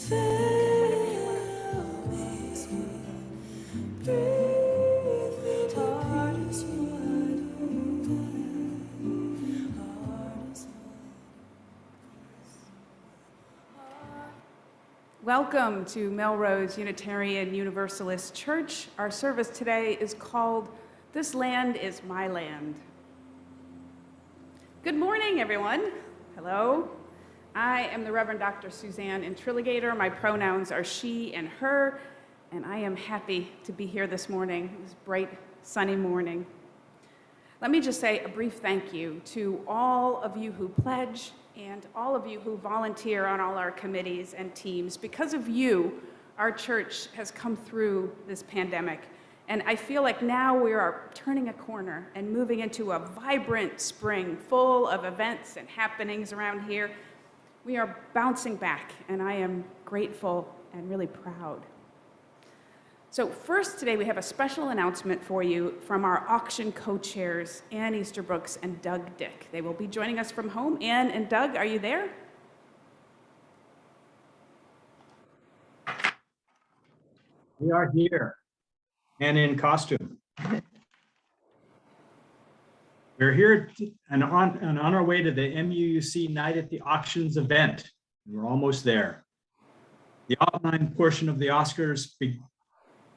Welcome to Melrose Unitarian Universalist Church. Our service today is called This Land is My Land. Good morning, everyone. Hello. I am the Reverend Dr. Suzanne Intriligator. My pronouns are she and her, and I am happy to be here this morning, this bright, sunny morning. Let me just say a brief thank you to all of you who pledge and all of you who volunteer on all our committees and teams. Because of you, our church has come through this pandemic. And I feel like now we are turning a corner and moving into a vibrant spring full of events and happenings around here. We are bouncing back, and I am grateful and really proud. So first today, we have a special announcement for you from our auction co-chairs, Ann Easterbrooks and Doug Dick. They will be joining us from home. Ann and Doug, are you there? We are here and in costume. We're here and on our way to the MUUC Night at the Auctions event. We're almost there. The online portion of the Oscars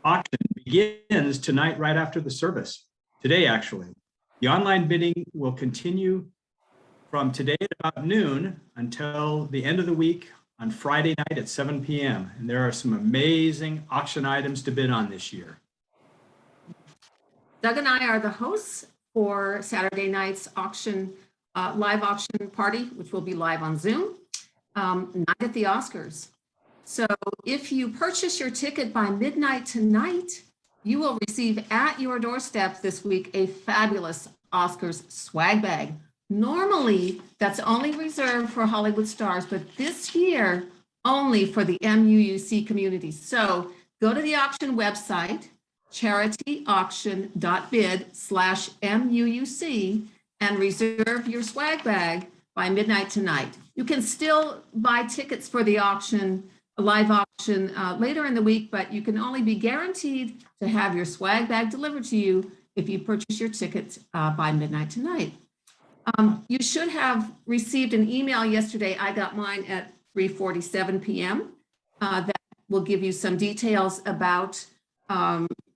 auction begins tonight right after the service. Today, actually. The online bidding will continue from today at about noon until the end of the week on Friday night at 7 p.m. And there are some amazing auction items to bid on this year. Doug and I are the hosts for Saturday night's auction, live auction party, which will be live on Zoom, Night at the Oscars. So if you purchase your ticket by midnight tonight, you will receive at your doorstep this week a fabulous Oscars swag bag. Normally, that's only reserved for Hollywood stars, but this year, only for the MUUC community. So go to the auction website, charityauction.bid/MUUC, and reserve your swag bag by midnight tonight. You can still buy tickets for the auction, a live auction later in the week, but you can only be guaranteed to have your swag bag delivered to you if you purchase your tickets by midnight tonight. You should have received an email yesterday. I got mine at 3:47 p.m. That will give you some details about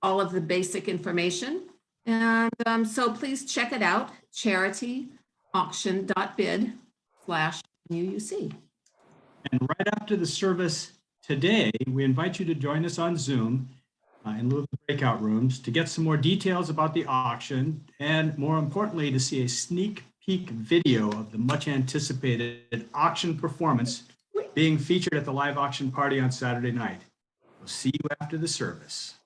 all of the basic information. And so please check it out, charityauction.bid/MUUC. And right after the service today, we invite you to join us on Zoom in lieu of the breakout rooms to get some more details about the auction and, more importantly, to see a sneak peek video of the much anticipated auction performance being featured at the live auction party on Saturday night. We'll see you after the service.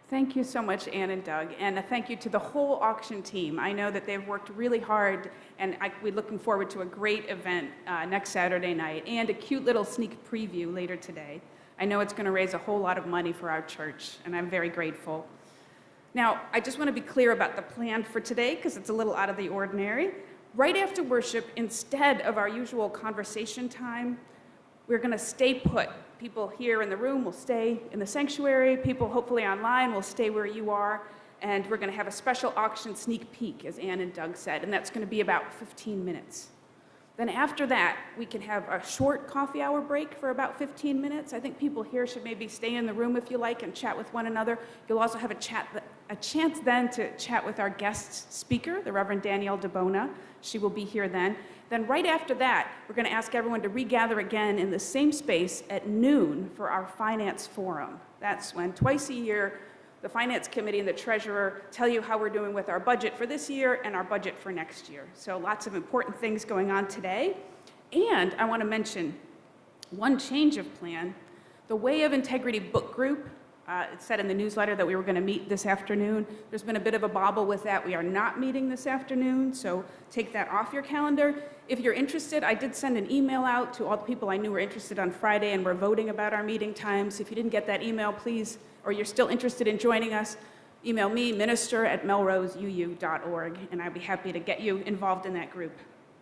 Thank you so much, Ann and Doug, and a thank you to the whole auction team. I know that they've worked really hard, and we're looking forward to a great event next Saturday night and a cute little sneak preview later today. I know it's going to raise a whole lot of money for our church, and I'm very grateful. Now, I just want to be clear about the plan for today because it's a little out of the ordinary. Right after worship, instead of our usual conversation time, we're going to stay put. People here in the room will stay in the sanctuary. People hopefully online will stay where you are. And we're going to have a special auction sneak peek, as Ann and Doug said, and that's going to be about 15 minutes. Then after that, we can have a short coffee hour break for about 15 minutes. I think people here should maybe stay in the room if you like and chat with one another. You'll also have a chance then to chat with our guest speaker, the Reverend Danielle Di Bona. She will be here then. Then right after that, we're going to ask everyone to regather again in the same space at noon for our finance forum. That's when twice a year, the finance committee and the treasurer tell you how we're doing with our budget for this year and our budget for next year. So lots of important things going on today. And I want to mention one change of plan. The Way of Integrity book group, it said in the newsletter that we were going to meet this afternoon. There's been a bit of a bobble with that. We are not meeting this afternoon, so take that off your calendar. If you're interested, I did send an email out to all the people I knew were interested on Friday and were voting about our meeting times. If you didn't get that email, please, or you're still interested in joining us, email me, minister@melroseuu.org, and I'd be happy to get you involved in that group.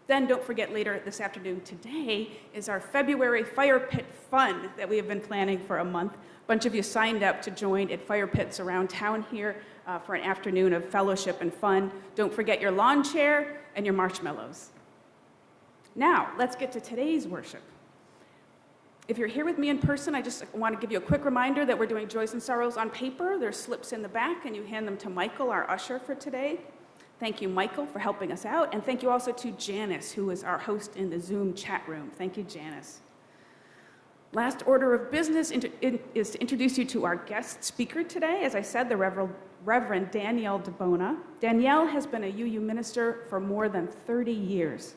Then don't forget later this afternoon, today is our February Fire Pit Fun that we have been planning for a month. A bunch of you signed up to join at fire pits around town here for an afternoon of fellowship and fun. Don't forget your lawn chair and your marshmallows. Now, let's get to today's worship. If you're here with me in person, I just want to give you a quick reminder that we're doing Joys and Sorrows on paper. There's slips in the back, and you hand them to Michael, our usher for today. Thank you, Michael, for helping us out. And thank you also to Janice, who is our host in the Zoom chat room. Thank you, Janice. Last order of business is to introduce you to our guest speaker today. As I said, the Reverend Danielle Di Bona. Danielle has been a UU minister for more than 30 years.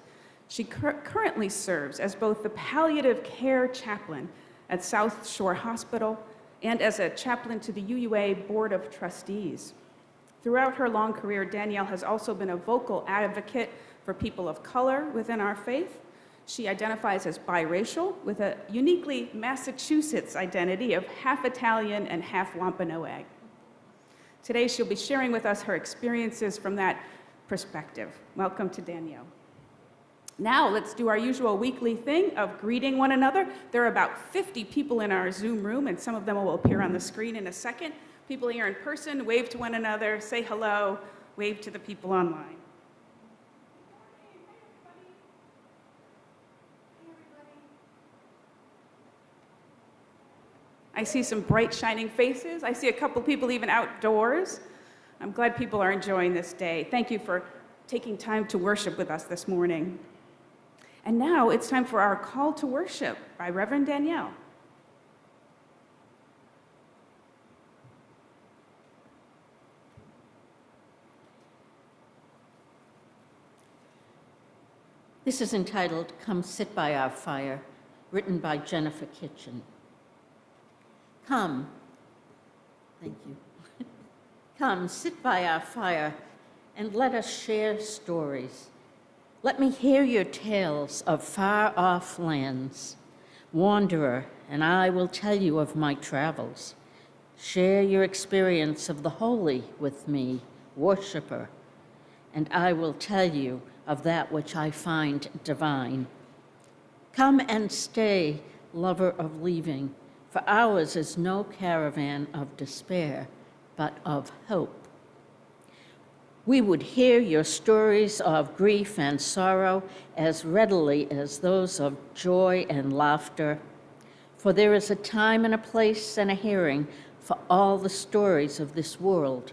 She currently serves as both the palliative care chaplain at South Shore Hospital and as a chaplain to the UUA Board of Trustees. Throughout her long career, Danielle has also been a vocal advocate for people of color within our faith. She identifies as biracial with a uniquely Massachusetts identity of half Italian and half Wampanoag. Today, she'll be sharing with us her experiences from that perspective. Welcome to Danielle. Now, let's do our usual weekly thing of greeting one another. There are about 50 people in our Zoom room, and some of them will appear on the screen in a second. People here in person, wave to one another, say hello, wave to the people online. I see some bright, shining faces. I see a couple people even outdoors. I'm glad people are enjoying this day. Thank you for taking time to worship with us this morning. And now it's time for our call to worship by Reverend Danielle. This is entitled, Come Sit by Our Fire, written by Jennifer Kitchen. Come, thank you. Come, sit by our fire, and let us share stories. Let me hear your tales of far-off lands. Wanderer, and I will tell you of my travels. Share your experience of the holy with me, worshiper, and I will tell you of that which I find divine. Come and stay, lover of leaving, for ours is no caravan of despair, but of hope. We would hear your stories of grief and sorrow as readily as those of joy and laughter, for there is a time and a place and a hearing for all the stories of this world.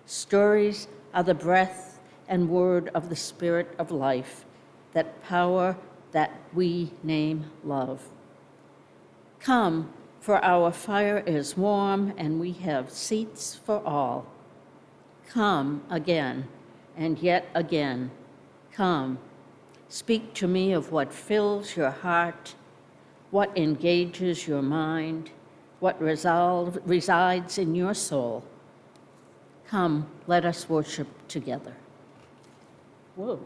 Stories are the breath and word of the Spirit of life, that power that we name love. Come, for our fire is warm and we have seats for all. Come again, and yet again. Come, speak to me of what fills your heart, what engages your mind, what resides in your soul. Come, let us worship together. Whoa.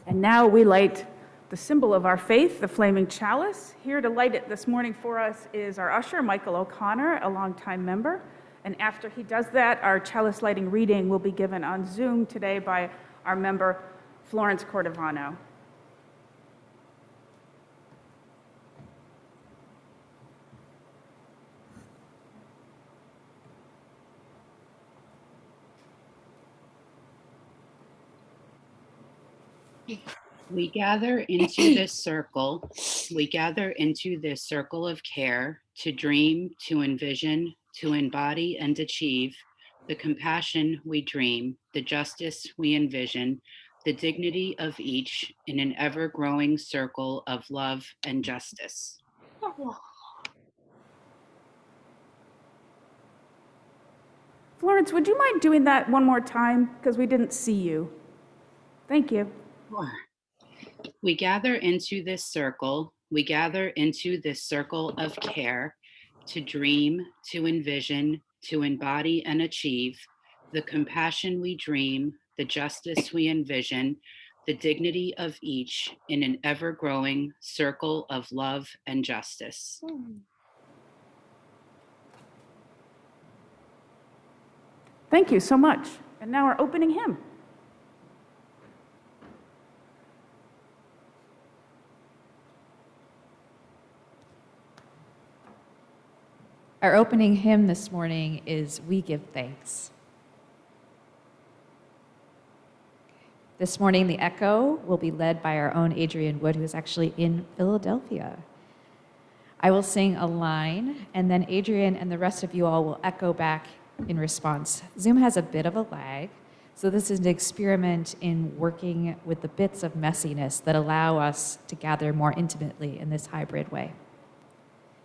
And now we light the symbol of our faith, the flaming chalice. Here to light it this morning for us is our usher, Michael O'Connor, a longtime member. And after he does that, our chalice lighting reading will be given on Zoom today by our member, Florence Cordovano. We gather into this circle. We gather into this circle of care to dream, to envision, to embody and achieve the compassion we dream, the justice we envision, the dignity of each in an ever-growing circle of love and justice. Florence, would you mind doing that one more time? Because we didn't see you. Thank you. Sure. We gather into this circle. We gather into this circle of care to dream, to envision, to embody and achieve the compassion we dream, the justice we envision, the dignity of each in an ever-growing circle of love and justice. Thank you so much. And now our opening hymn. Our opening hymn this morning is We Give Thanks. This morning, the echo will be led by our own Adrian Wood, who is actually in Philadelphia. I will sing a line, and then Adrian and the rest of you all will echo back in response. Zoom has a bit of a lag, so this is an experiment in working with the bits of messiness that allow us to gather more intimately in this hybrid way.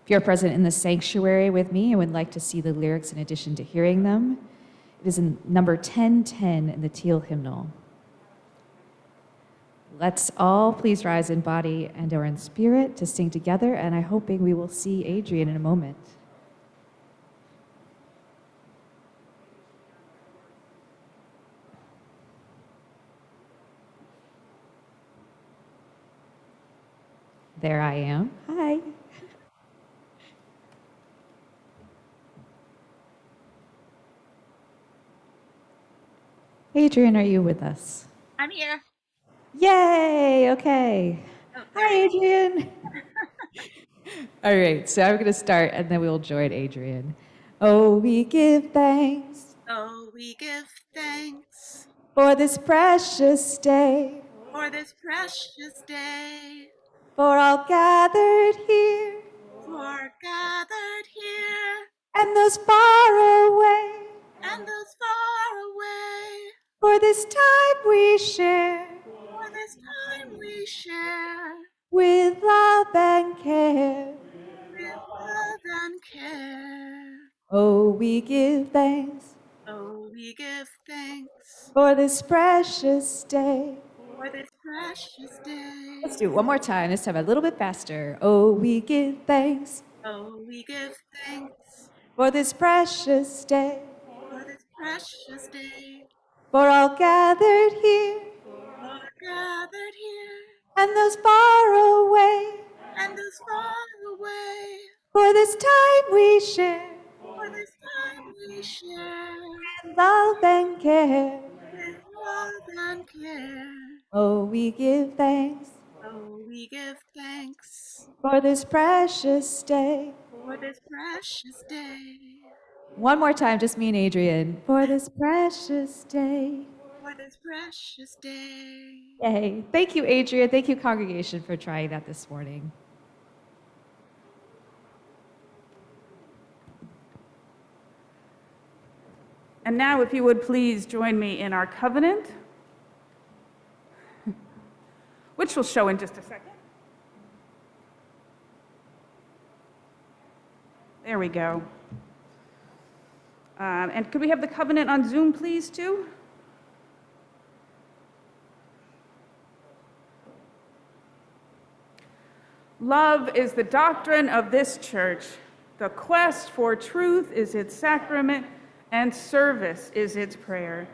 If you're present in the sanctuary with me and would like to see the lyrics in addition to hearing them, it is in number 1010 in the Teal hymnal. Let's all please rise in body and or in spirit to sing together, and I'm hoping we will see Adrian in a moment. There I am. Hi. Adrian, are you with us? I'm here. Yay, okay. Oh, there Hi, I am. Adrian. All right, so I'm going to start and then we'll join Adrian. Oh, we give thanks Oh, we give thanks for this precious day, for this precious day, for all gathered here for gathered here and those far away. and those far away. For this time we share For this time we share with love and care. with love and care. Oh, we give thanks Oh, we give thanks for this precious day. for this precious day. Let's do it one more time, this time a little bit faster. Oh, we give thanks Oh, we give thanks for this precious day, for this precious day, for all gathered here for gathered here and those far away. and those far away. For this time we share For this time we share with love and care. with love and care. Oh, we give thanks Oh, we give thanks for this precious day. for this precious day. One more time, just me and Adrian. For this precious day. For this precious day. Yay. Thank you, Adrian. Thank you, congregation, for trying that this morning. And now, if you would please join me in our covenant, which will show in just a second. There we go. And could we have the covenant on Zoom, please, too? Love is the doctrine of this church. The quest for truth is its sacrament, and service is its prayer.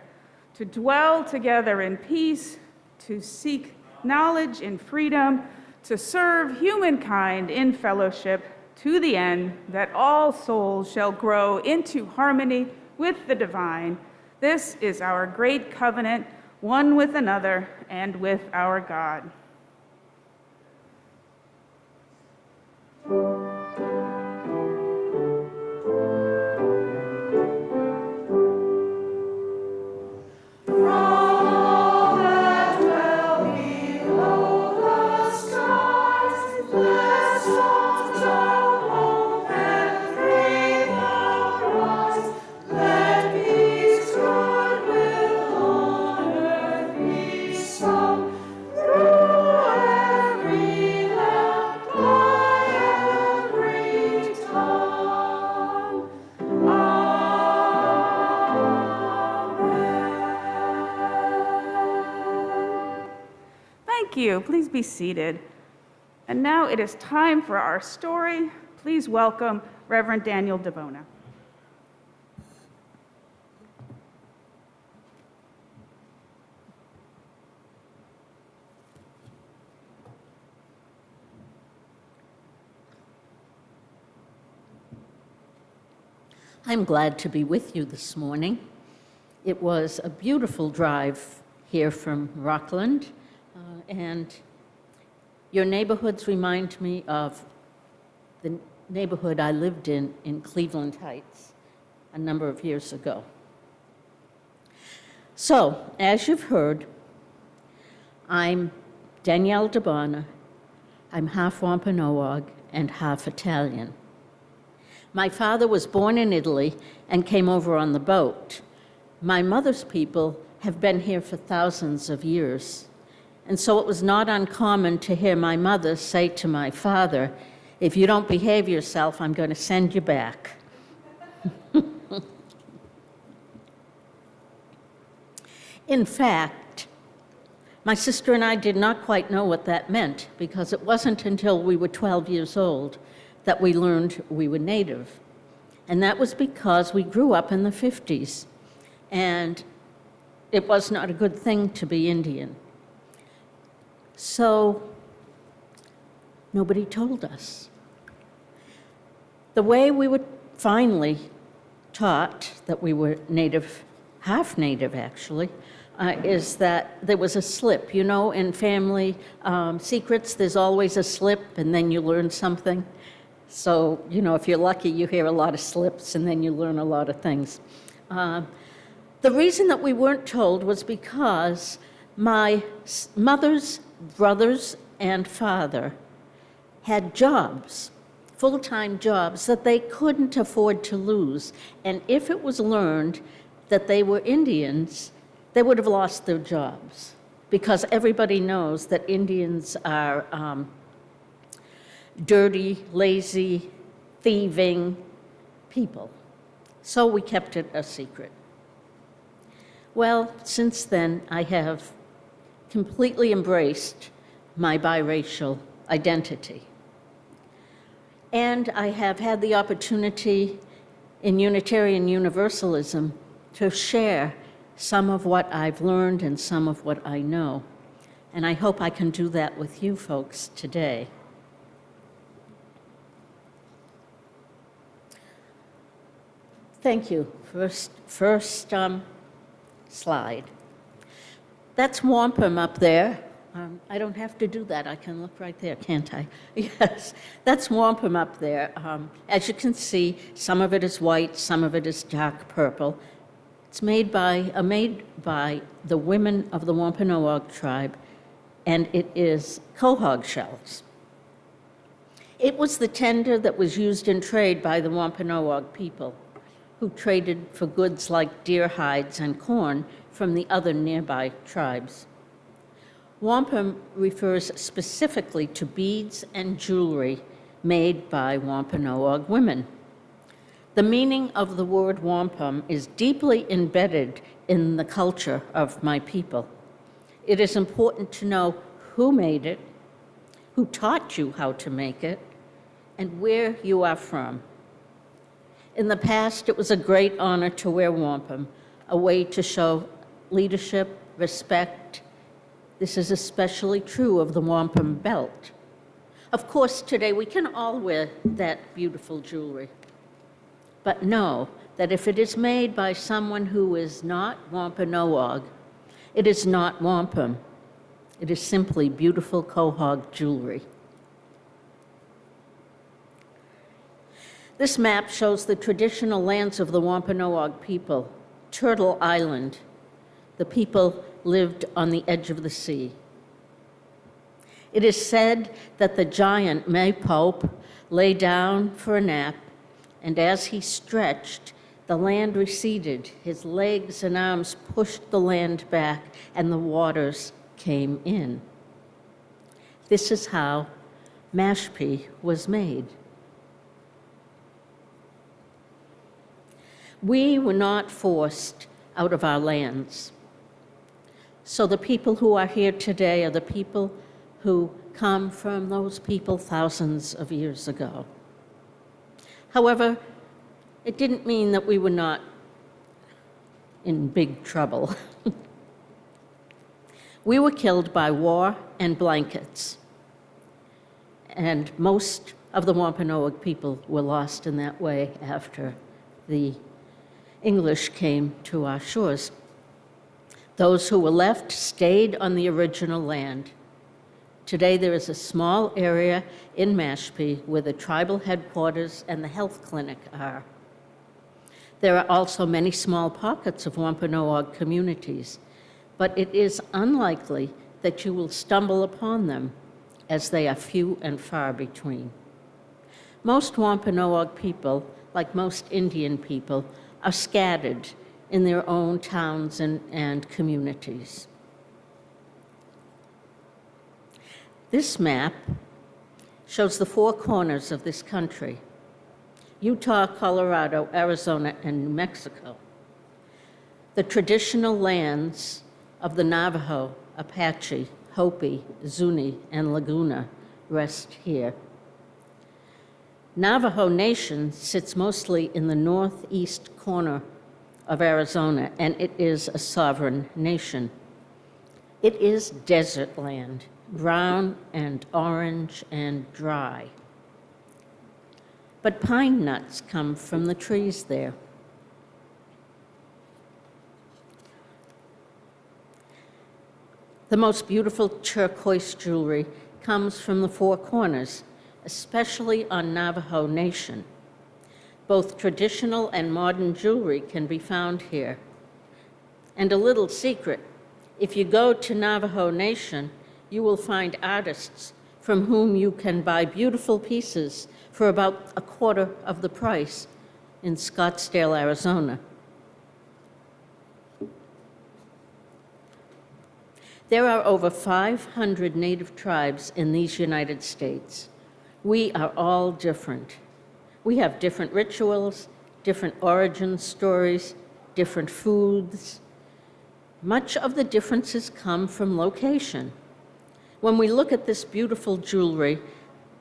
To dwell together in peace, to seek knowledge in freedom, to serve humankind in fellowship, to the end that all souls shall grow into harmony with the divine. This is our great covenant, one with another and with our God. Thank you. Please be seated. And now it is time for our story. Please welcome Reverend Danielle Di Bona. I'm glad to be with you this morning. It was a beautiful drive here from Rockland, and your neighborhoods remind me of the neighborhood I lived in Cleveland Heights a number of years ago. So, as you've heard, I'm Danielle Di Bona. I'm half Wampanoag and half Italian. My father was born in Italy and came over on the boat. My mother's people have been here for thousands of years. And so it was not uncommon to hear my mother say to my father, "If you don't behave yourself, I'm going to send you back." In fact, my sister and I did not quite know what that meant, because it wasn't until we were 12 years old that we learned we were Native. And that was because we grew up in the 50s, and it was not a good thing to be Indian. So nobody told us. The way we were finally taught that we were Native, half Native actually, is that there was a slip. You know, in family secrets, there's always a slip and then you learn something. So, you know, if you're lucky, you hear a lot of slips and then you learn a lot of things. The reason that we weren't told was because my mother's brothers and father had jobs, full-time jobs that they couldn't afford to lose. And if it was learned that they were Indians, they would have lost their jobs, because everybody knows that Indians are dirty, lazy, thieving people. So we kept it a secret. Well, since then, I have completely embraced my biracial identity. And I have had the opportunity in Unitarian Universalism to share some of what I've learned and some of what I know. And I hope I can do that with you folks today. Thank you. First slide. That's wampum up there. I don't have to do that. I can look right there, can't I? Yes, that's wampum up there. As you can see, some of it is white, some of it is dark purple. It's made by the women of the Wampanoag tribe, and it is quahog shells. It was the tender that was used in trade by the Wampanoag people, who traded for goods like deer hides and corn from the other nearby tribes. Wampum refers specifically to beads and jewelry made by Wampanoag women. The meaning of the word wampum is deeply embedded in the culture of my people. It is important to know who made it, who taught you how to make it, and where you are from. In the past, it was a great honor to wear wampum, a way to show leadership, respect. This is especially true of the wampum belt. Of course, today we can all wear that beautiful jewelry. But know that if it is made by someone who is not Wampanoag, it is not wampum. It is simply beautiful quahog jewelry. This map shows the traditional lands of the Wampanoag people. Turtle Island. The people lived on the edge of the sea. It is said that the giant Maypope lay down for a nap, and as he stretched, the land receded. His legs and arms pushed the land back, and the waters came in. This is how mashpee was made. We were not forced out of our lands. So the people who are here today are the people who come from those people thousands of years ago. However, it didn't mean that we were not in big trouble. We were killed by war and blankets. And most of the Wampanoag people were lost in that way after the English came to our shores. Those who were left stayed on the original land. Today, there is a small area in Mashpee where the tribal headquarters and the health clinic are. There are also many small pockets of Wampanoag communities, but it is unlikely that you will stumble upon them, as they are few and far between. Most Wampanoag people, like most Indian people, are scattered in their own towns and communities. This map shows the four corners of this country: Utah, Colorado, Arizona, and New Mexico. The traditional lands of the Navajo, Apache, Hopi, Zuni, and Laguna rest here. Navajo Nation sits mostly in the northeast corner of Arizona, and it is a sovereign nation. It is desert land, brown and orange and dry. But pine nuts come from the trees there. The most beautiful turquoise jewelry comes from the four corners, especially on Navajo Nation. Both traditional and modern jewelry can be found here. And a little secret, if you go to Navajo Nation, you will find artists from whom you can buy beautiful pieces for about a quarter of the price in Scottsdale, Arizona. There are over 500 native tribes in these United States. We are all different. We have different rituals, different origin stories, different foods. Much of the differences come from location. When we look at this beautiful jewelry,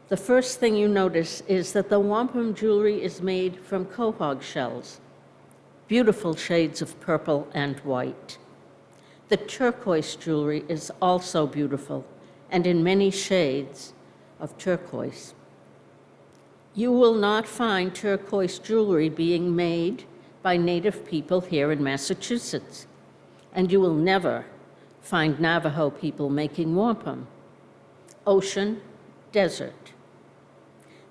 the first thing you notice is that the wampum jewelry is made from quahog shells, beautiful shades of purple and white. The turquoise jewelry is also beautiful, and in many shades of turquoise. You will not find turquoise jewelry being made by Native people here in Massachusetts, and you will never find Navajo people making wampum. Ocean, desert.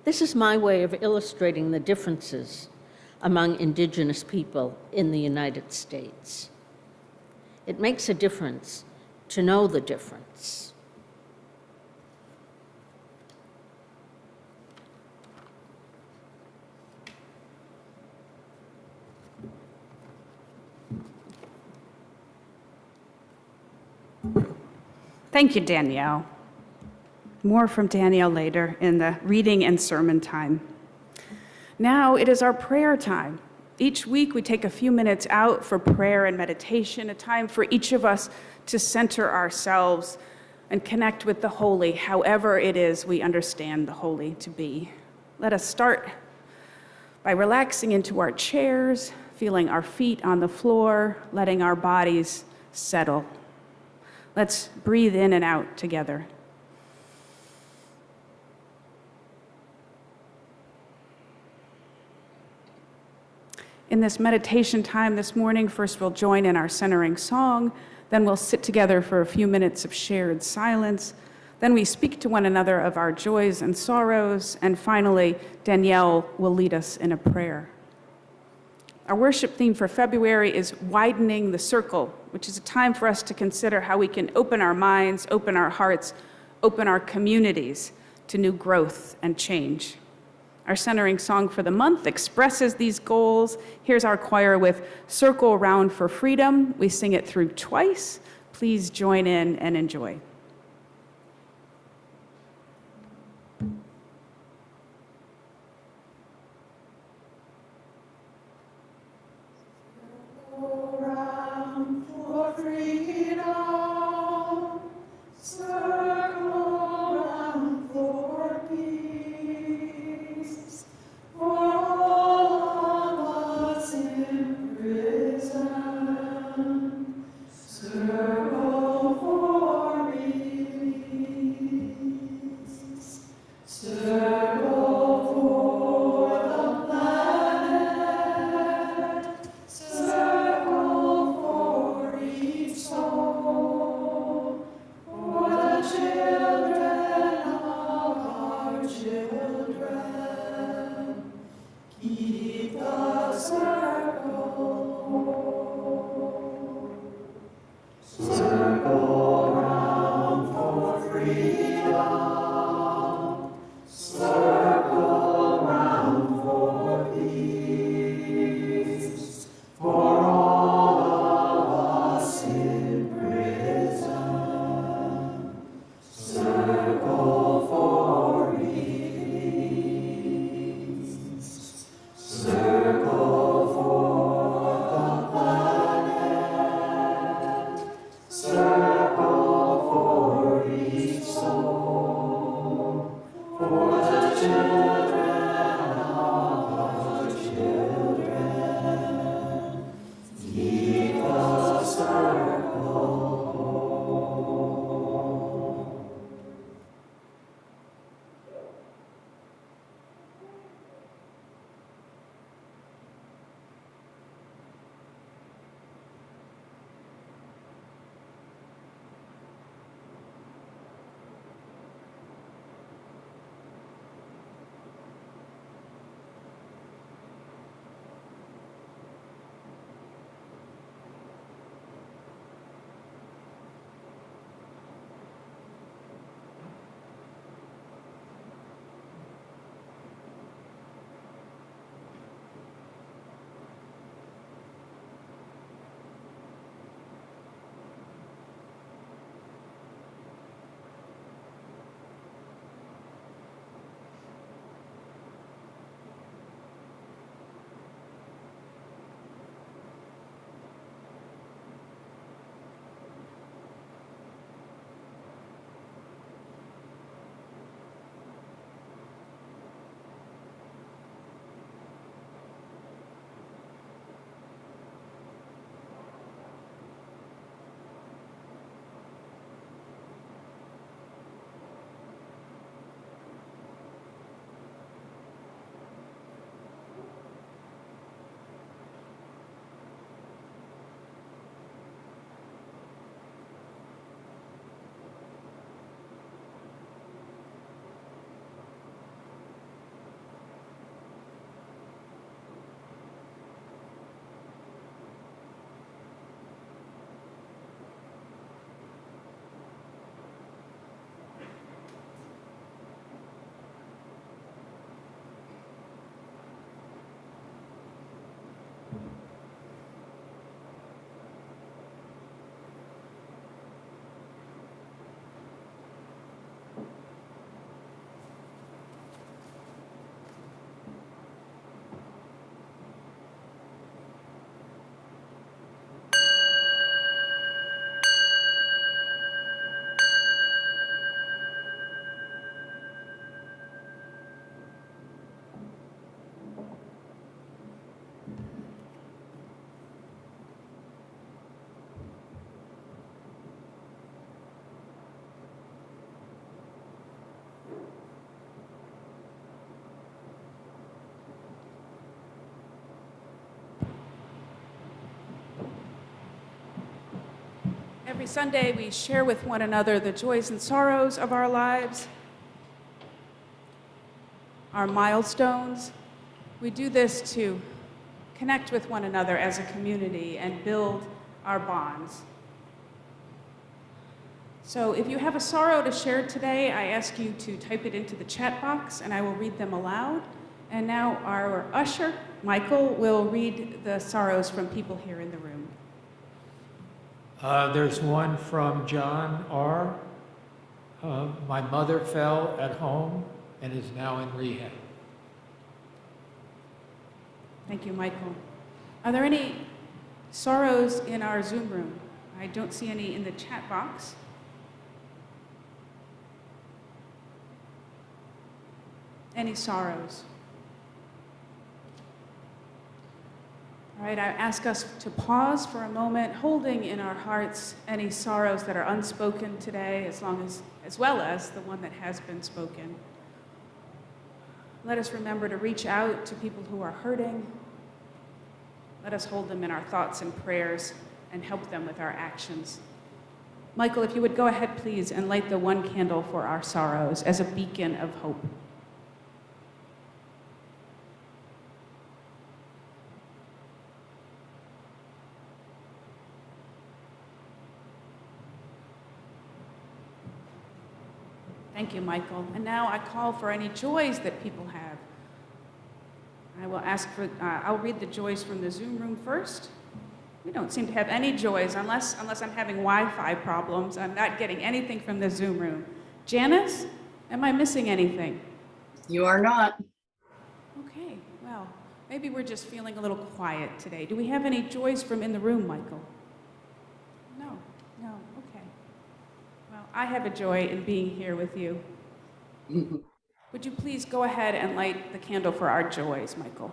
This is my way of illustrating the differences among indigenous people in the United States. It makes a difference to know the difference. Thank you, Danielle. More from Danielle later in the reading and sermon time. Now it is our prayer time. Each week we take a few minutes out for prayer and meditation, a time for each of us to center ourselves and connect with the holy, however it is we understand the holy to be. Let us start by relaxing into our chairs, feeling our feet on the floor, letting our bodies settle. Let's breathe in and out together. In this meditation time this morning, first we'll join in our centering song, then we'll sit together for a few minutes of shared silence, then we speak to one another of our joys and sorrows, and finally, Danielle will lead us in a prayer. Our worship theme for February is widening the circle, which is a time for us to consider how we can open our minds, open our hearts, open our communities to new growth and change. Our centering song for the month expresses these goals. Here's our choir with Circle Round for Freedom. We sing it through twice. Please join in and enjoy. Circle for me. Every Sunday, we share with one another the joys and sorrows of our lives, our milestones. We do this to connect with one another as a community and build our bonds. So if you have a sorrow to share today, I ask you to type it into the chat box and I will read them aloud. And now our usher, Michael, will read the sorrows from people here in the room. There's one from John R. My mother fell at home and is now in rehab. Thank you, Michael. Are there any sorrows in our Zoom room? I don't see any in the chat box. Any sorrows? All right, I ask us to pause for a moment, holding in our hearts any sorrows that are unspoken today, as well as the one that has been spoken. Let us remember to reach out to people who are hurting. Let us hold them in our thoughts and prayers and help them with our actions. Michael, if you would go ahead, please, and light the one candle for our sorrows as a beacon of hope. Thank you, Michael. And now I call for any joys that people have. I will I'll read the joys from the Zoom room first. We don't seem to have any joys unless I'm having Wi-Fi problems. I'm not getting anything from the Zoom room. Janice, am I missing anything? You are not. Okay, well, maybe we're just feeling a little quiet today. Do we have any joys from in the room, Michael? No, okay. Well, I have a joy in being here with you. Would you please go ahead and light the candle for our joys, Michael?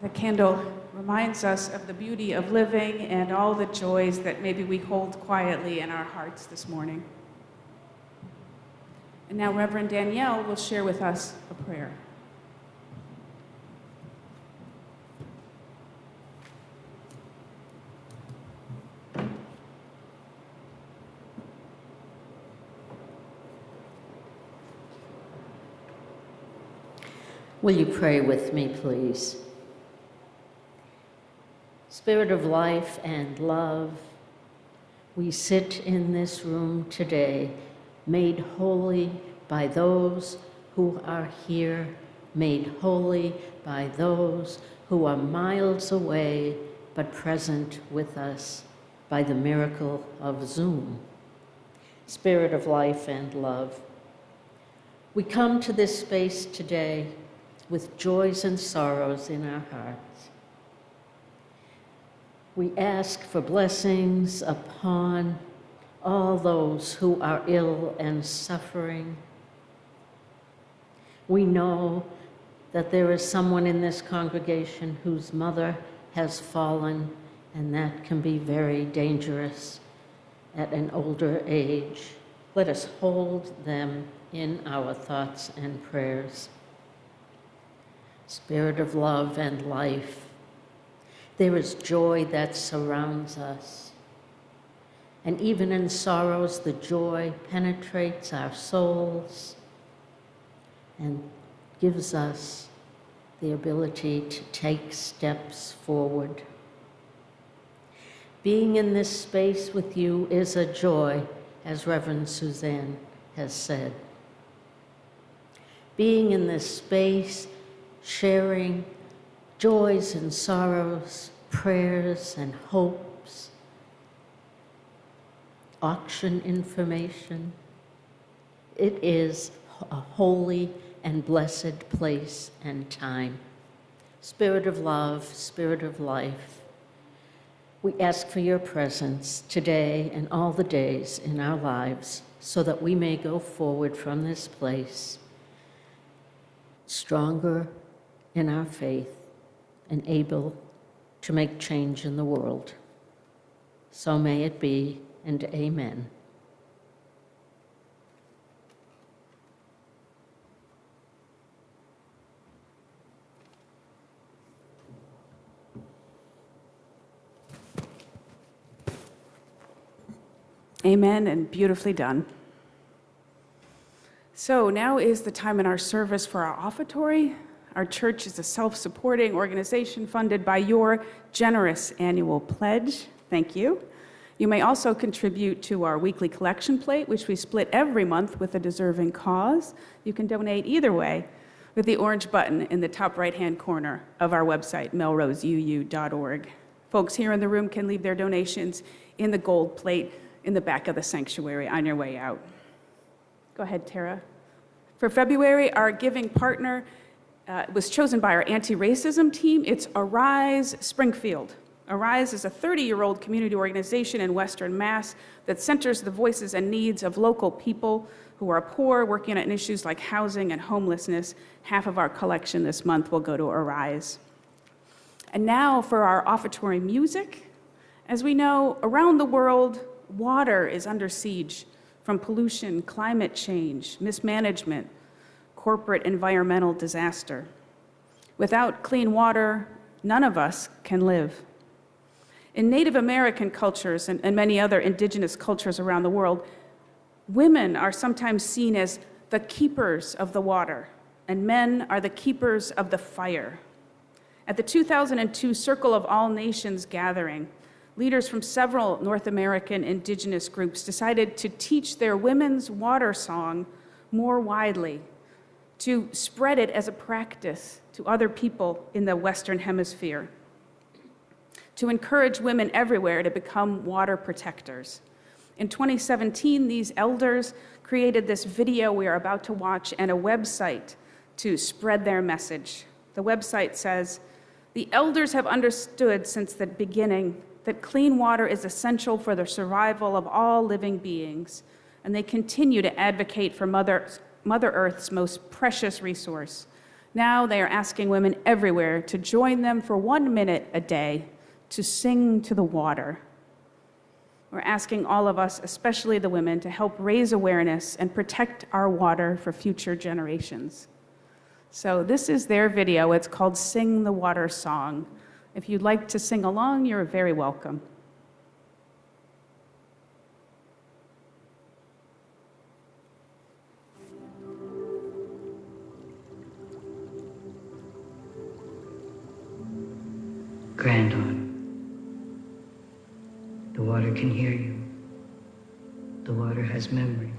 The candle reminds us of the beauty of living and all the joys that maybe we hold quietly in our hearts this morning. And now Reverend Danielle will share with us a prayer. Will you pray with me, please? Spirit of life and love, we sit in this room today, made holy by those who are here, made holy by those who are miles away, but present with us by the miracle of Zoom. Spirit of life and love, we come to this space today with joys and sorrows in our hearts. We ask for blessings upon all those who are ill and suffering. We know that there is someone in this congregation whose mother has fallen, and that can be very dangerous at an older age. Let us hold them in our thoughts and prayers. Spirit of love and life, there is joy that surrounds us. And even in sorrows, the joy penetrates our souls and gives us the ability to take steps forward. Being in this space with you is a joy, as Reverend Suzanne has said. Being in this space, sharing joys and sorrows, prayers and hopes, auction information. It is a holy and blessed place and time. Spirit of love, Spirit of life, we ask for your presence today and all the days in our lives so that we may go forward from this place stronger in our faith and able to make change in the world. So may it be, and amen. Amen, and beautifully done. So now is the time in our service for our offertory. Our church is a self-supporting organization funded by your generous annual pledge. Thank you. You may also contribute to our weekly collection plate, which we split every month with a deserving cause. You can donate either way with the orange button in the top right-hand corner of our website, melroseuu.org. Folks here in the room can leave their donations in the gold plate in the back of the sanctuary on your way out. Go ahead, Tara. For February, our giving partner was chosen by our anti-racism team. It's Arise Springfield. Arise is a 30-year-old community organization in Western Mass that centers the voices and needs of local people who are poor, working on issues like housing and homelessness. Half of our collection this month will go to Arise. And now for our offertory music. As we know, around the world, water is under siege from pollution, climate change, mismanagement, corporate environmental disaster. Without clean water, none of us can live. In Native American cultures and many other indigenous cultures around the world, women are sometimes seen as the keepers of the water, and men are the keepers of the fire. At the 2002 Circle of All Nations gathering, leaders from several North American indigenous groups decided to teach their women's water song more widely, to spread it as a practice to other people in the Western Hemisphere, to encourage women everywhere to become water protectors. In 2017, these elders created this video we are about to watch and a website to spread their message. The website says, The elders have understood since the beginning that clean water is essential for the survival of all living beings, and they continue to advocate for Mother Earth's most precious resource. Now they are asking women everywhere to join them for 1 minute a day to sing to the water. We're asking all of us, especially the women, to help raise awareness and protect our water for future generations. So this is their video. It's called Sing the Water Song. If you'd like to sing along, you're very welcome. Granddaughter, the water can hear you. The water has memory.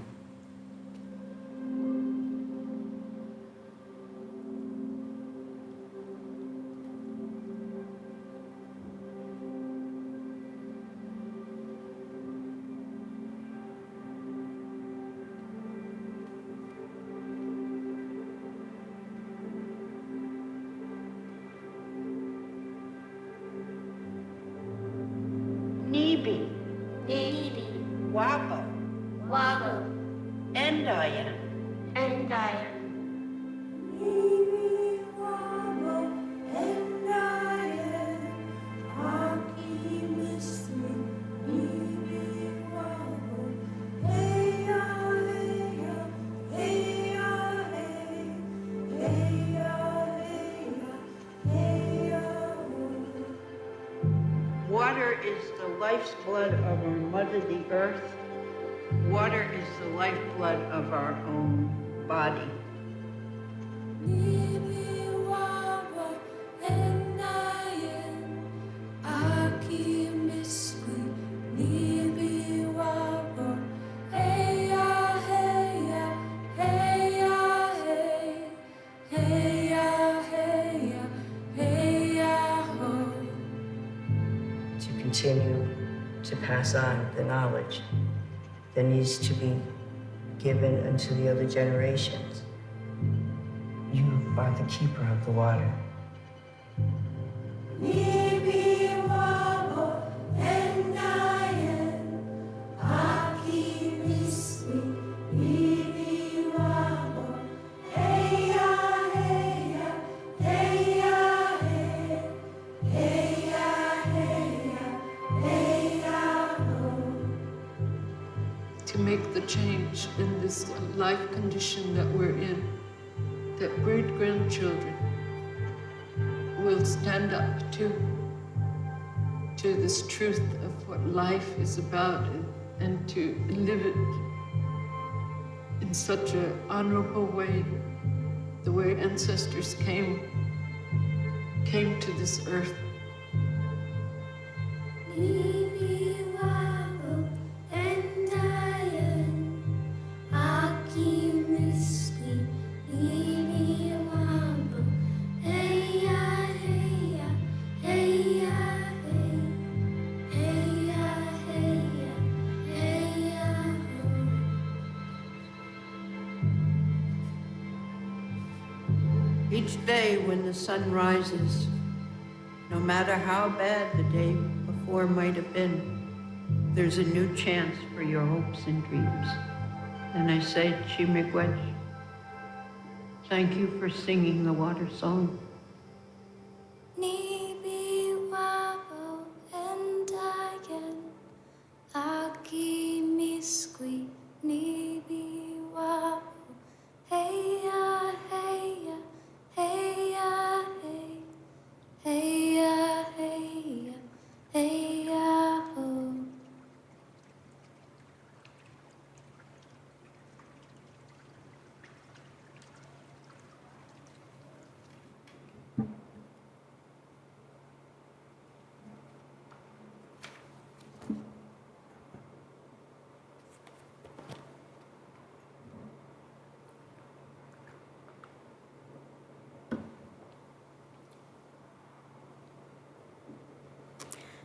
Nibi, Wabo, Endaya, Water is the lifeblood of our mother, the earth. Water is the lifeblood of our own body. Continue to pass on the knowledge that needs to be given unto the other generations. You are the keeper of the water. To make the change in this life condition that we're in, that great-grandchildren will stand up to this truth of what life is about and to live it in such an honorable way, the way ancestors came to this earth. Each day when the sun rises, no matter how bad the day before might have been, there's a new chance for your hopes and dreams. And I say, Chimigwech, thank you for singing the water song.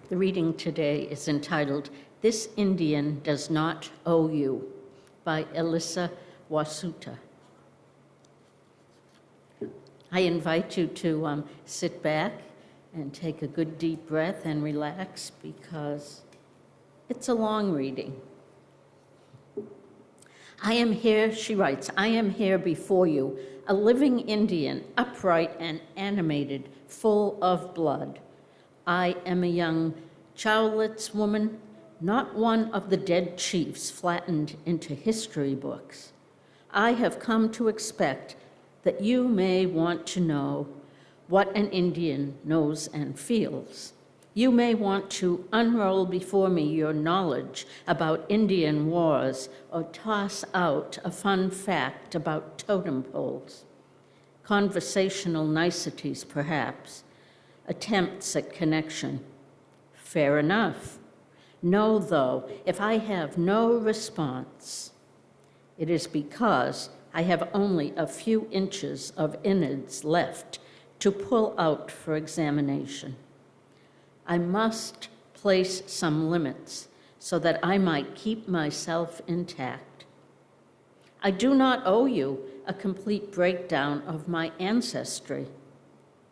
The reading today is entitled, This Indian Does Not Owe You, by Elissa Wasuta. I invite you to sit back and take a good deep breath and relax because it's a long reading. I am here, she writes, I am here before you, a living Indian, upright and animated, full of blood. I am a young Chowlitz woman, not one of the dead chiefs flattened into history books. I have come to expect that you may want to know what an Indian knows and feels. You may want to unroll before me your knowledge about Indian wars or toss out a fun fact about totem poles. Conversational niceties, perhaps, attempts at connection. Fair enough. Know, though, if I have no response, it is because I have only a few inches of innards left to pull out for examination. I must place some limits so that I might keep myself intact. I do not owe you a complete breakdown of my ancestry.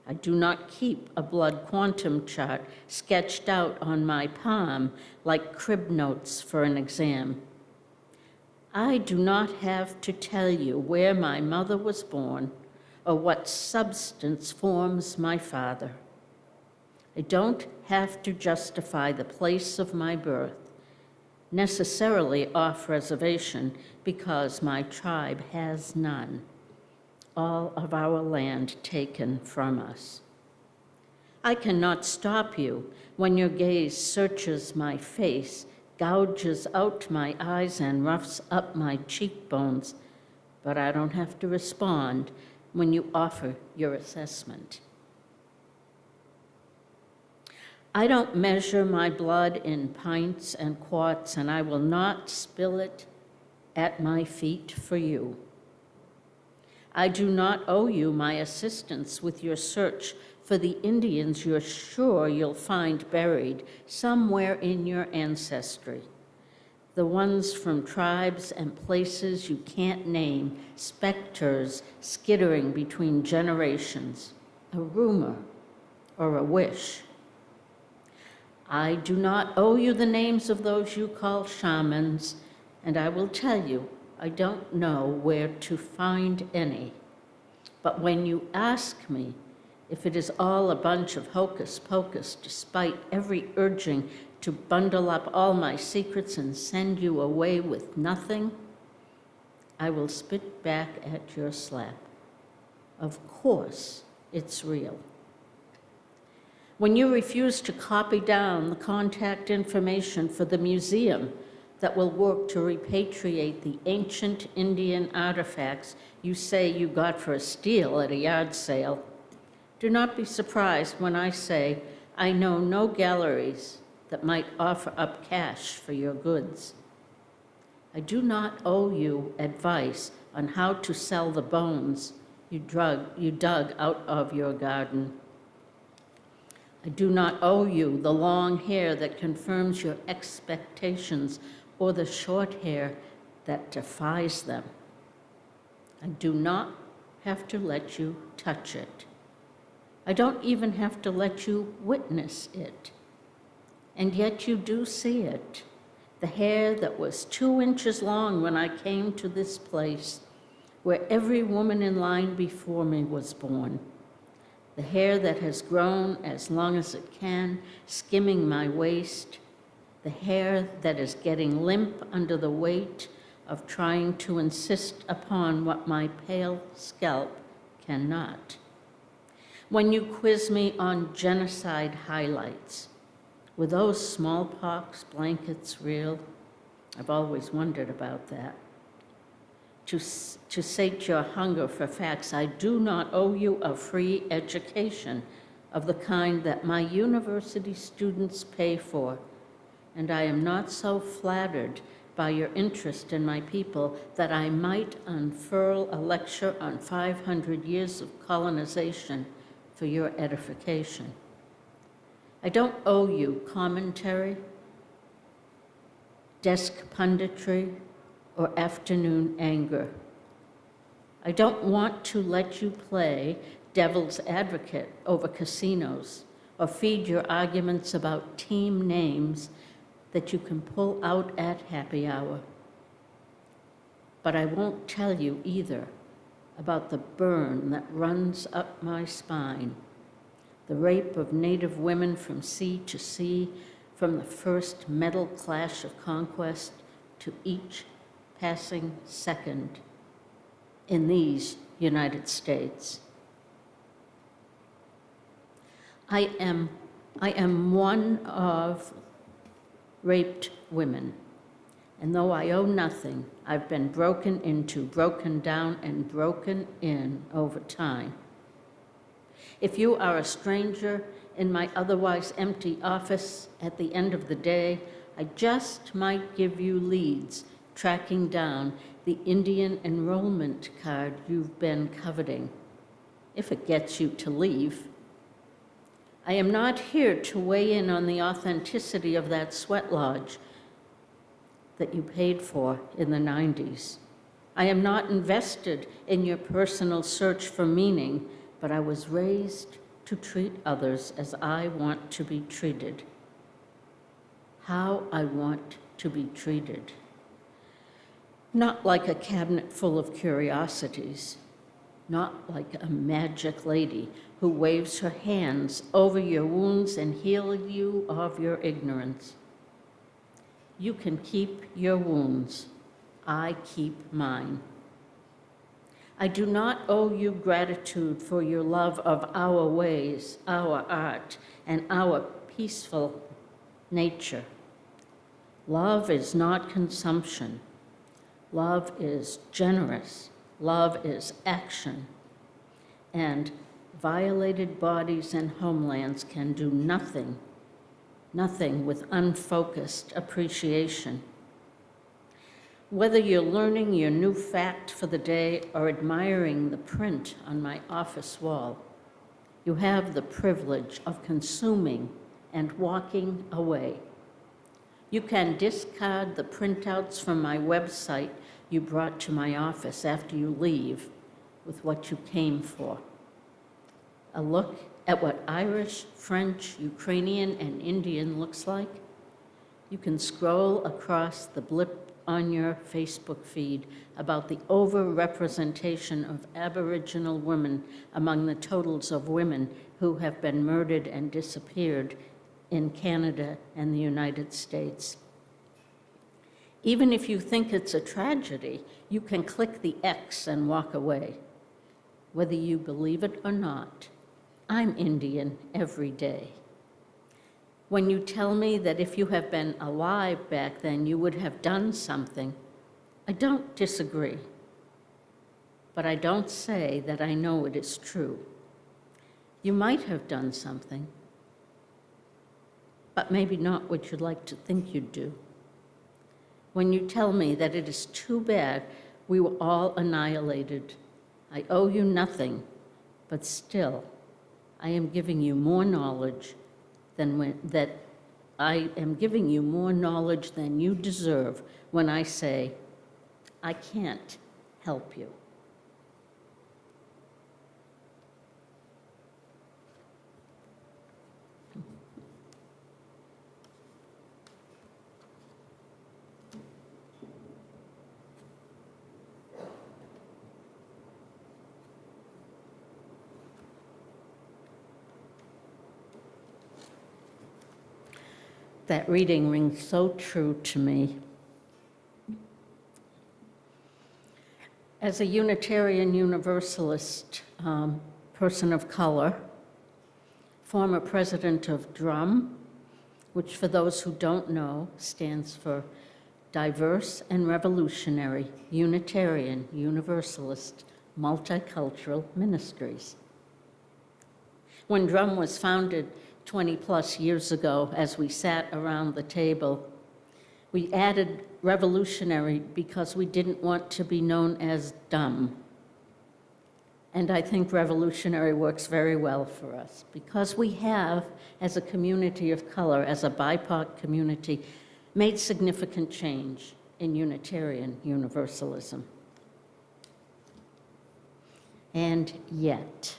I do not keep a blood quantum chart sketched out on my palm like crib notes for an exam. I do not have to tell you where my mother was born or what substance forms my father. I don't have to justify the place of my birth, necessarily off reservation, because my tribe has none. All of our land taken from us. I cannot stop you when your gaze searches my face, gouges out my eyes, and roughs up my cheekbones, but I don't have to respond when you offer your assessment. I don't measure my blood in pints and quarts, and I will not spill it at my feet for you. I do not owe you my assistance with your search for the Indians you're sure you'll find buried somewhere in your ancestry. The ones from tribes and places you can't name, specters skittering between generations, a rumor or a wish. I do not owe you the names of those you call shamans, and I will tell you, I don't know where to find any. But when you ask me if it is all a bunch of hocus pocus, despite every urging to bundle up all my secrets and send you away with nothing, I will spit back at your slap. Of course, it's real. When you refuse to copy down the contact information for the museum that will work to repatriate the ancient Indian artifacts you say you got for a steal at a yard sale, do not be surprised when I say I know no galleries that might offer up cash for your goods. I do not owe you advice on how to sell the bones you dug out of your garden. I do not owe you the long hair that confirms your expectations or the short hair that defies them. I do not have to let you touch it. I don't even have to let you witness it. And yet you do see it. The hair that was 2 inches long when I came to this place, where every woman in line before me was born. The hair that has grown as long as it can, skimming my waist. The hair that is getting limp under the weight of trying to insist upon what my pale scalp cannot. When you quiz me on genocide highlights, were those smallpox blankets real? I've always wondered about that. To sate your hunger for facts, I do not owe you a free education of the kind that my university students pay for, and I am not so flattered by your interest in my people that I might unfurl a lecture on 500 years of colonization for your edification. I don't owe you commentary, desk punditry, or afternoon anger. I don't want to let you play devil's advocate over casinos or feed your arguments about team names that you can pull out at happy hour. But I won't tell you either about the burn that runs up my spine, the rape of Native women from sea to sea, from the first metal clash of conquest to each passing second in these United States. I am one of raped women, and though I owe nothing, I've been broken into, broken down, and broken in over time. If you are a stranger in my otherwise empty office at the end of the day, I just might give you leads tracking down the Indian enrollment card you've been coveting, if it gets you to leave. I am not here to weigh in on the authenticity of that sweat lodge that you paid for in the 90s. I am not invested in your personal search for meaning, but I was raised to treat others as I want to be treated, how I want to be treated. Not like a cabinet full of curiosities, not like a magic lady who waves her hands over your wounds and heals you of your ignorance. You can keep your wounds. I keep mine. I do not owe you gratitude for your love of our ways, our art, and our peaceful nature. Love is not consumption. Love is generous. Love is action. And violated bodies and homelands can do nothing with unfocused appreciation. Whether you're learning your new fact for the day or admiring the print on my office wall, you have the privilege of consuming and walking away. You can discard the printouts from my website you brought to my office after you leave with what you came for. A look at what Irish, French, Ukrainian, and Indian looks like. You can scroll across the blip on your Facebook feed about the overrepresentation of Aboriginal women among the totals of women who have been murdered and disappeared in Canada and the United States. Even if you think it's a tragedy, you can click the X and walk away. Whether you believe it or not, I'm Indian every day. When you tell me that if you have been alive back then, you would have done something, I don't disagree. But I don't say that I know it is true. You might have done something, but maybe not what you'd like to think you'd do. When you tell me that it is too bad we were all annihilated, I owe you nothing, but still, I am giving you more knowledge than you deserve when I say, I can't help you. That reading rings so true to me. As a Unitarian Universalist person of color, former president of DRUM, which for those who don't know stands for Diverse and Revolutionary Unitarian Universalist Multicultural Ministries. When DRUM was founded 20 plus years ago, as we sat around the table, we added revolutionary because we didn't want to be known as dumb. And I think revolutionary works very well for us because we have, as a community of color, as a BIPOC community, made significant change in Unitarian Universalism. And yet,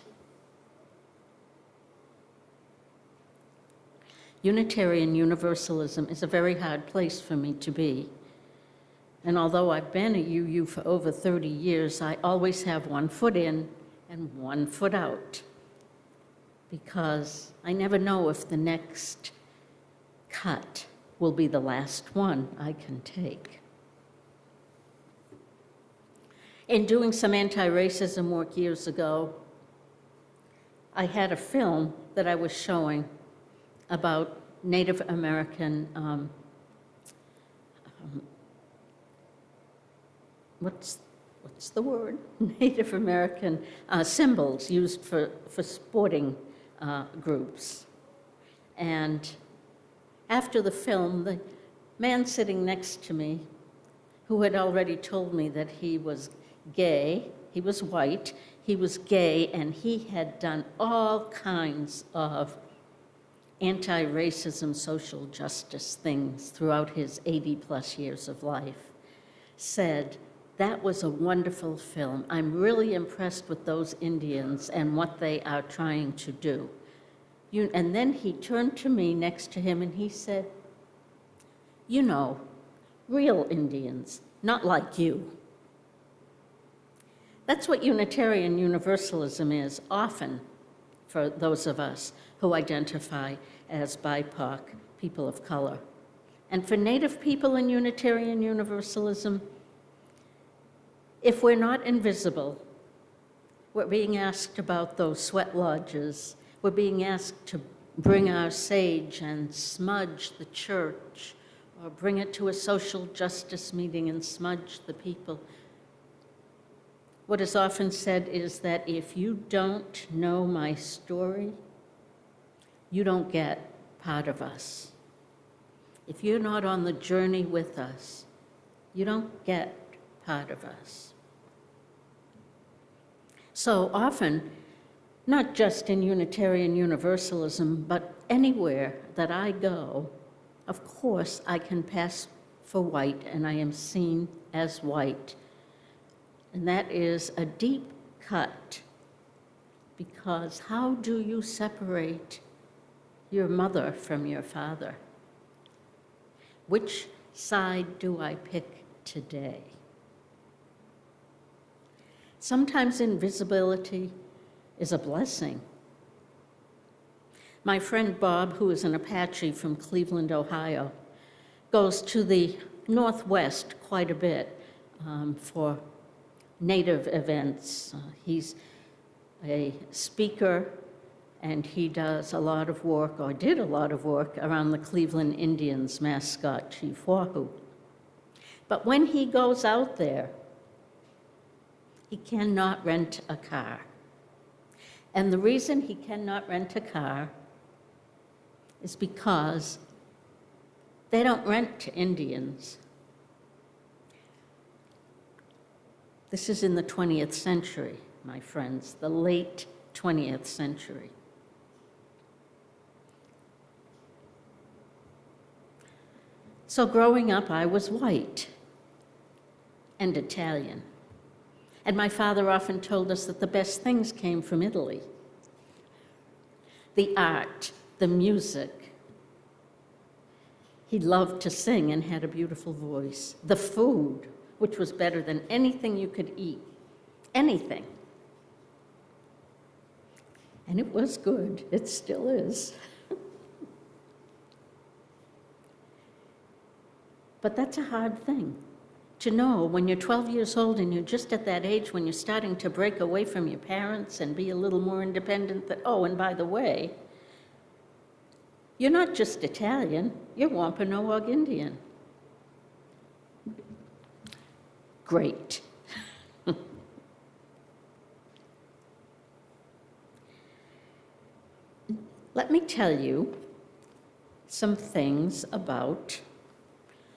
Unitarian Universalism is a very hard place for me to be. And although I've been a UU for over 30 years, I always have one foot in and one foot out, because I never know if the next cut will be the last one I can take. In doing some anti-racism work years ago, I had a film that I was showing about Native American, what's the word? Native American symbols used for sporting groups. And after the film, the man sitting next to me, who had already told me that he was gay, he was white, he was gay, and he had done all kinds of anti-racism, social justice things throughout his 80-plus years of life, said, "That was a wonderful film. I'm really impressed with those Indians and what they are trying to do." And then he turned to me next to him and he said, "You know, real Indians, not like you." That's what Unitarian Universalism is often for those of us who identify as BIPOC, people of color. And for Native people in Unitarian Universalism, if we're not invisible, we're being asked about those sweat lodges, we're being asked to bring our sage and smudge the church, or bring it to a social justice meeting and smudge the people. What is often said is that if you don't know my story, you don't get part of us. If you're not on the journey with us, you don't get part of us. So often, not just in Unitarian Universalism, but anywhere that I go, of course I can pass for white and I am seen as white. And that is a deep cut, because how do you separate your mother from your father? Which side do I pick today? Sometimes invisibility is a blessing. My friend Bob, who is an Apache from Cleveland, Ohio, goes to the Northwest quite a bit for Native events. He's a speaker, and he does a lot of work, or did a lot of work, around the Cleveland Indians mascot, Chief Wahoo. But when he goes out there, he cannot rent a car. And the reason he cannot rent a car is because they don't rent to Indians. This is in the 20th century, my friends, the late 20th century. So growing up, I was white and Italian. And my father often told us that the best things came from Italy. The art, the music. He loved to sing and had a beautiful voice. The food, which was better than anything you could eat, anything. And it was good, it still is. But that's a hard thing to know when you're 12 years old and you're just at that age when you're starting to break away from your parents and be a little more independent, that, oh, and by the way, you're not just Italian, you're Wampanoag Indian. Great. Let me tell you some things about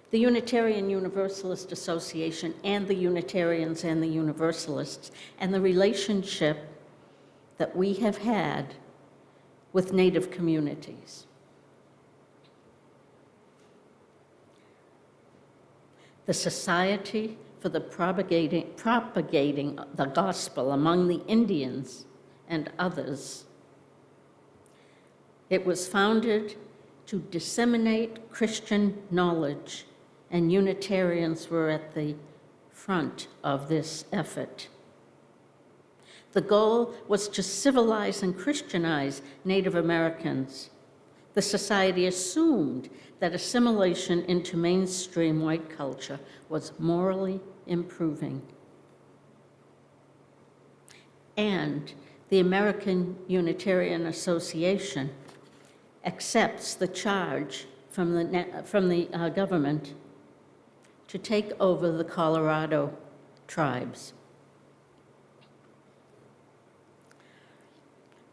the Unitarian Universalist Association and the Unitarians and the Universalists and the relationship that we have had with Native communities. The Society for the propagating the gospel among the Indians and others. It was founded to disseminate Christian knowledge, and Unitarians were at the front of this effort. The goal was to civilize and Christianize Native Americans. The society assumed that assimilation into mainstream white culture was morally improving. And the American Unitarian Association accepts the charge from the government to take over the Colorado tribes.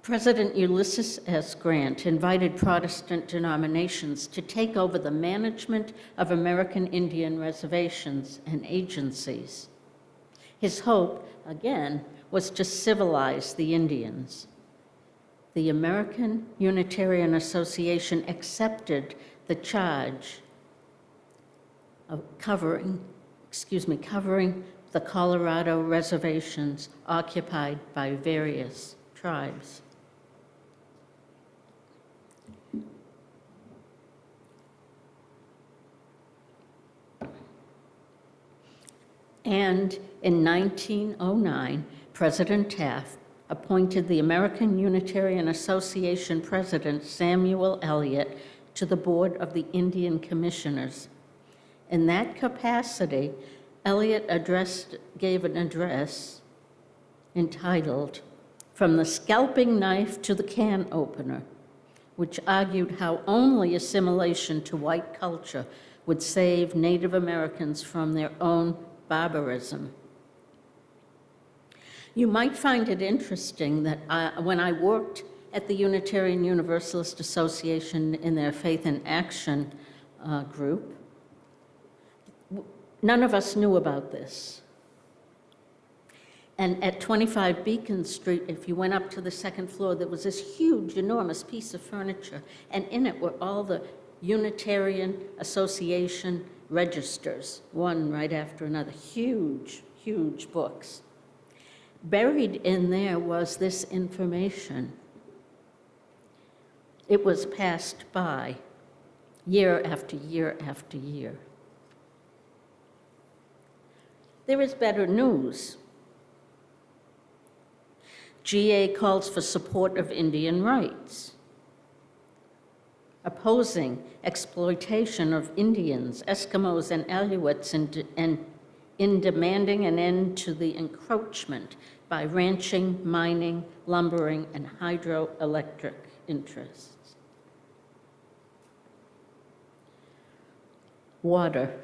President Ulysses S. Grant invited Protestant denominations to take over the management of American Indian reservations and agencies. His hope, again, was to civilize the Indians. The American Unitarian Association accepted the charge of covering the Colorado reservations occupied by various tribes. And in 1909, President Taft appointed the American Unitarian Association President Samuel Eliot to the board of the Indian Commissioners. In that capacity, Eliot gave an address entitled "From the Scalping Knife to the Can Opener," which argued how only assimilation to white culture would save Native Americans from their own barbarism. You might find it interesting that when I worked at the Unitarian Universalist Association in their Faith in Action group, none of us knew about this. And at 25 Beacon Street, if you went up to the second floor, there was this huge, enormous piece of furniture, and in it were all the Unitarian Association registers, one right after another, huge, huge books. Buried in there was this information. It was passed by year after year after year. There is better news. GA calls for support of Indian rights, opposing exploitation of Indians, Eskimos, and Aleutians, and in demanding an end to the encroachment by ranching, mining, lumbering, and hydroelectric interests. Water.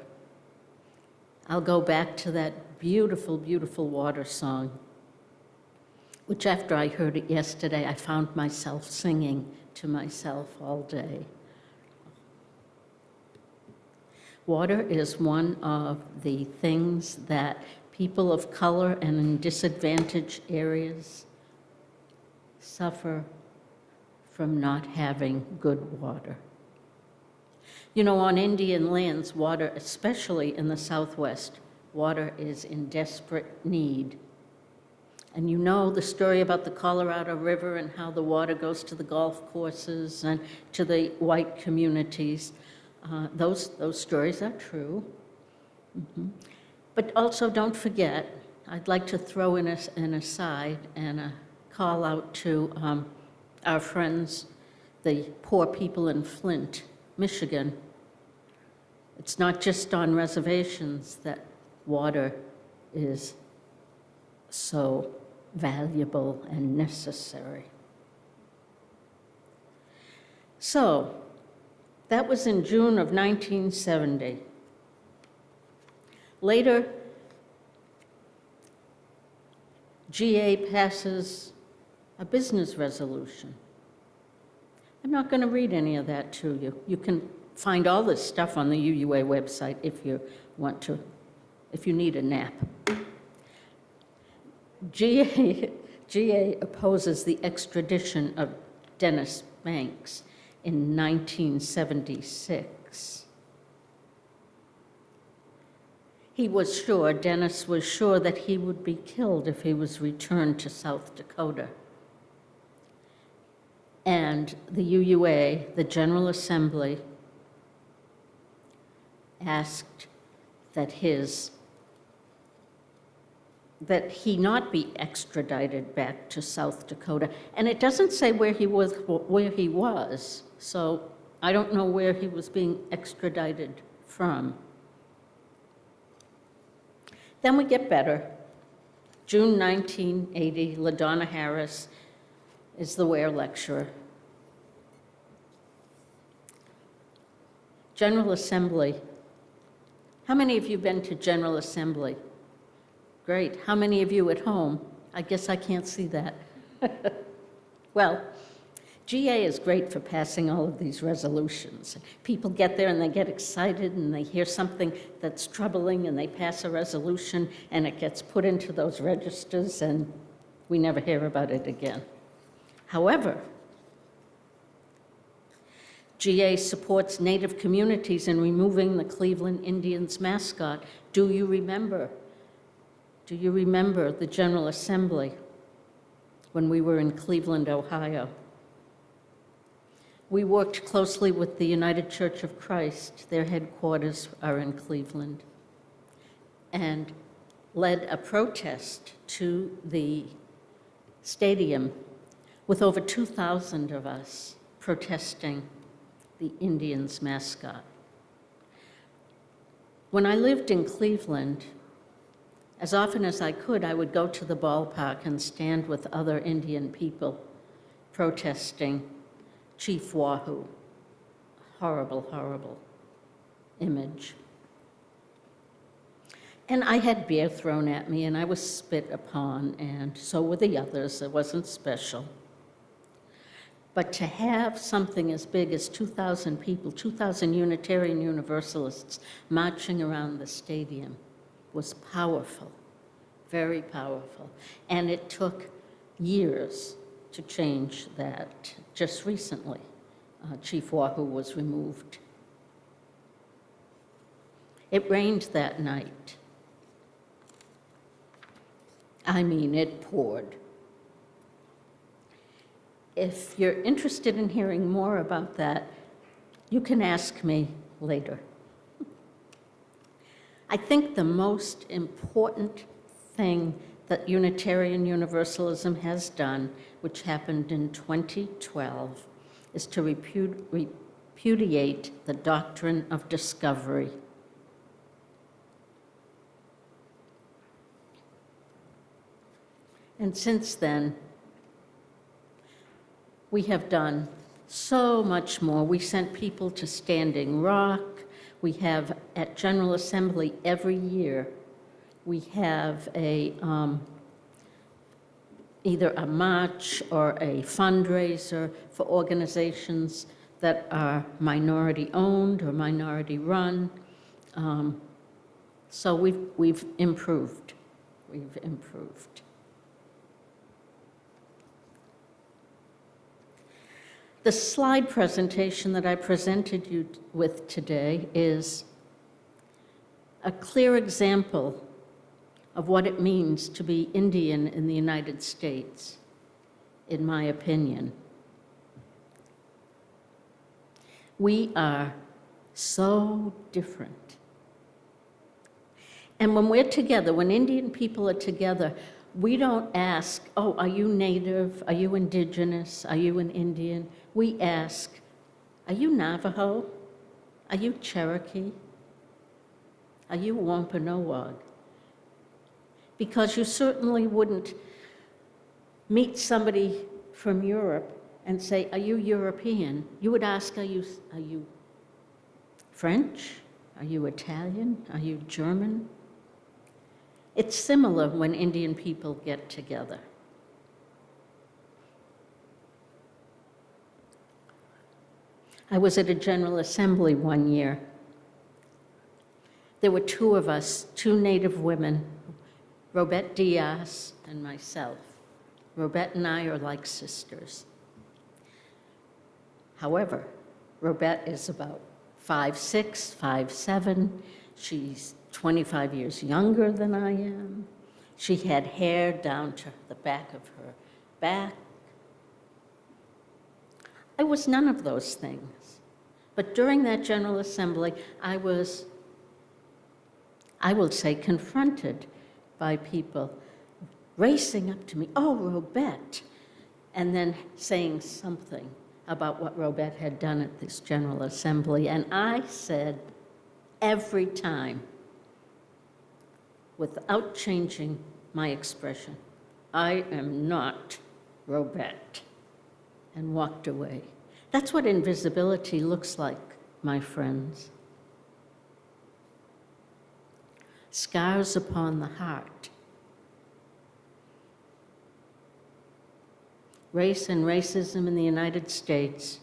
I'll go back to that beautiful, beautiful water song, which after I heard it yesterday, I found myself singing to myself all day. Water is one of the things that people of color and in disadvantaged areas suffer from not having good water. You know, on Indian lands, water, especially in the Southwest, water is in desperate need. And you know the story about the Colorado River and how the water goes to the golf courses and to the white communities. Those stories are true. Mm-hmm. But also don't forget, I'd like to throw in an aside and a call out to our friends, the poor people in Flint, Michigan. It's not just on reservations that water is so valuable and necessary. So, that was in June of 1970. Later, GA passes a business resolution. I'm not going to read any of that to you. You can find all this stuff on the UUA website if you want to, if you need a nap. GA opposes the extradition of Dennis Banks in 1976. Dennis was sure that he would be killed if he was returned to South Dakota. And And the UUA, the General Assembly, asked that he not be extradited back to South Dakota. And it doesn't say where he was, so I don't know where he was being extradited from. Then we get better. June 1980, LaDonna Harris is the Ware lecturer. General Assembly. How many of you been to General Assembly? Great. How many of you at home? I guess I can't see that. Well, GA is great for passing all of these resolutions. People get there and they get excited and they hear something that's troubling and they pass a resolution and it gets put into those registers and we never hear about it again. However, GA supports Native communities in removing the Cleveland Indians mascot. Do you remember? Do you remember the General Assembly when we were in Cleveland, Ohio? We worked closely with the United Church of Christ. Their headquarters are in Cleveland, and led a protest to the stadium with over 2,000 of us protesting the Indians mascot. When I lived in Cleveland, as often as I could, I would go to the ballpark and stand with other Indian people protesting Chief Wahoo. Horrible, horrible image. And I had beer thrown at me and I was spit upon, and so were the others. It wasn't special. But to have something as big as 2,000 people, 2,000 Unitarian Universalists marching around the stadium was powerful, very powerful. And it took years to change that. Just recently, Chief Wahoo was removed. It rained that night. I mean, it poured. If you're interested in hearing more about that, you can ask me later. I think the most important thing that Unitarian Universalism has done, which happened in 2012, is to repudiate the doctrine of discovery. And since then, we have done so much more. We sent people to Standing Rock. We have, at General Assembly every year, we have either a march or a fundraiser for organizations that are minority-owned or minority-run. So we've improved. We've improved. The slide presentation that I presented you with today is a clear example of what it means to be Indian in the United States, in my opinion. We are so different. And when we're together, when Indian people are together, we don't ask, oh, are you Native? Are you Indigenous? Are you an Indian? We ask, are you Navajo? Are you Cherokee? Are you Wampanoag? Because you certainly wouldn't meet somebody from Europe and say, are you European? You would ask, are you French? Are you Italian? Are you German? It's similar when Indian people get together. I was at a General Assembly one year. There were two of us, two Native women, Robette Diaz and myself. Robette and I are like sisters. However, Robette is about 5'6", 5'7". She's 25 years younger than I am. She had hair down to the back of her back. I was none of those things. But during that General Assembly, I was, I will say, confronted by people racing up to me, "Oh, Robette," and then saying something about what Robette had done at this General Assembly. And I said every time, without changing my expression, "I am not Robette," and walked away. That's what invisibility looks like, my friends. Scars upon the heart. Race and racism in the United States,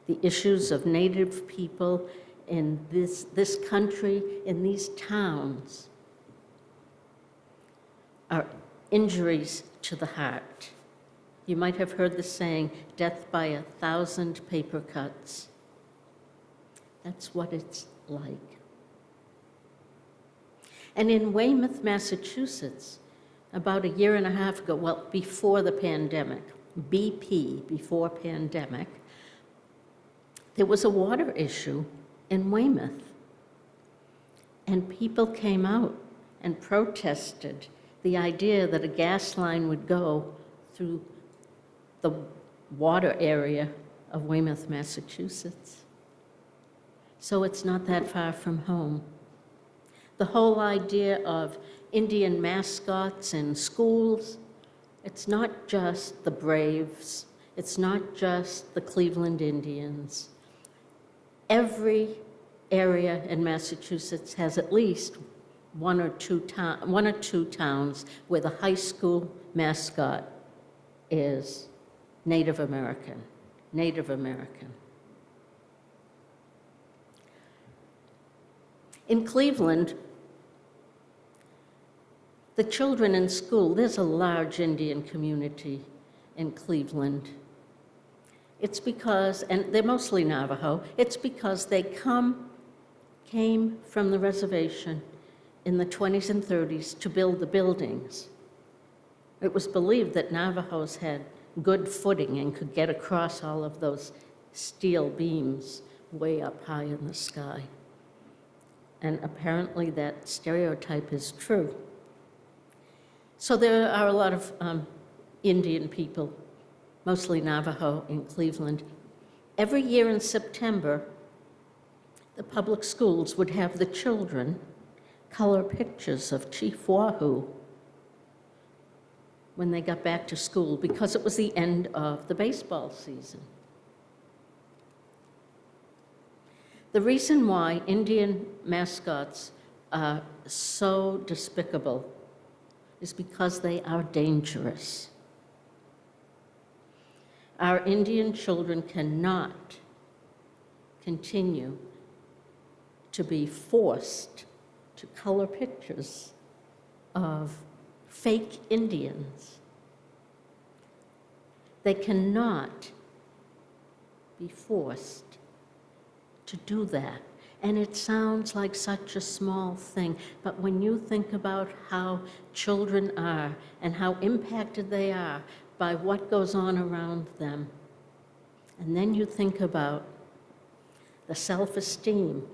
the issues of Native people in this country, in these towns, are injuries to the heart. You might have heard the saying, "Death by 1,000 paper cuts." That's what it's like. And in Weymouth, Massachusetts, about a year and a half ago, well, before the pandemic, BP, before pandemic, there was a water issue in Weymouth. And people came out and protested the idea that a gas line would go through the water area of Weymouth, Massachusetts. So it's not that far from home. The whole idea of Indian mascots in schools, it's not just the Braves, it's not just the Cleveland Indians. Every area in Massachusetts has at least one or two towns where the high school mascot is Native American, Native American. In Cleveland, the children in school, there's a large Indian community in Cleveland. It's because, and they're mostly Navajo, it's because they came from the reservation in the 20s and 30s to build the buildings. It was believed that Navajos had good footing and could get across all of those steel beams way up high in the sky. And apparently that stereotype is true. So there are a lot of Indian people, mostly Navajo, in Cleveland. Every year in September, the public schools would have the children color pictures of Chief Wahoo when they got back to school, because it was the end of the baseball season. The reason why Indian mascots are so despicable is because they are dangerous. Our Indian children cannot continue to be forced to color pictures of fake Indians. They cannot be forced to do that. And it sounds like such a small thing, but when you think about how children are and how impacted they are by what goes on around them, and then you think about the self-esteem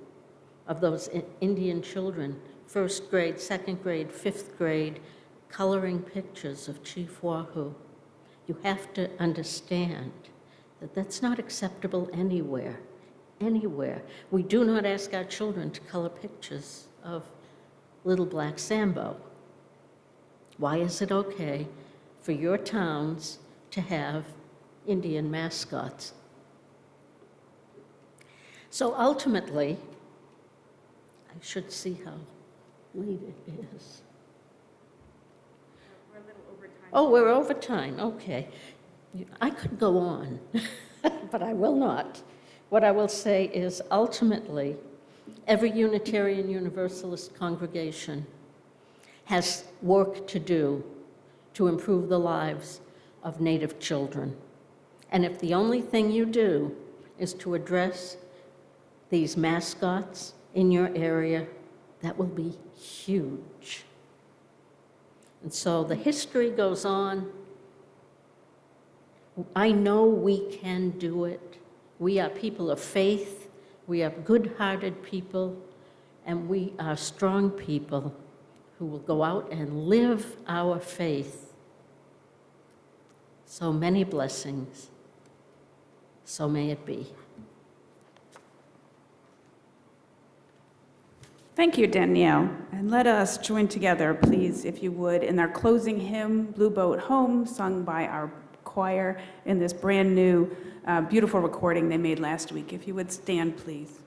of those Indian children, first grade, second grade, fifth grade, coloring pictures of Chief Wahoo, you have to understand that that's not acceptable anywhere. Anywhere. We do not ask our children to color pictures of Little Black Sambo. Why is it okay for your towns to have Indian mascots? So ultimately, I should see how late it is. We're a little over time. Oh, we're over time, okay. I could go on, but I will not. What I will say is ultimately, every Unitarian Universalist congregation has work to do to improve the lives of Native children. And if the only thing you do is to address these mascots in your area, that will be huge. And so the history goes on. I know we can do it. We are people of faith, we are good-hearted people, and we are strong people who will go out and live our faith. So many blessings. So may it be. Thank you, Danielle. And let us join together, please, if you would, in our closing hymn, Blue Boat Home, sung by our choir in this brand new, beautiful recording they made last week. If you would stand, please.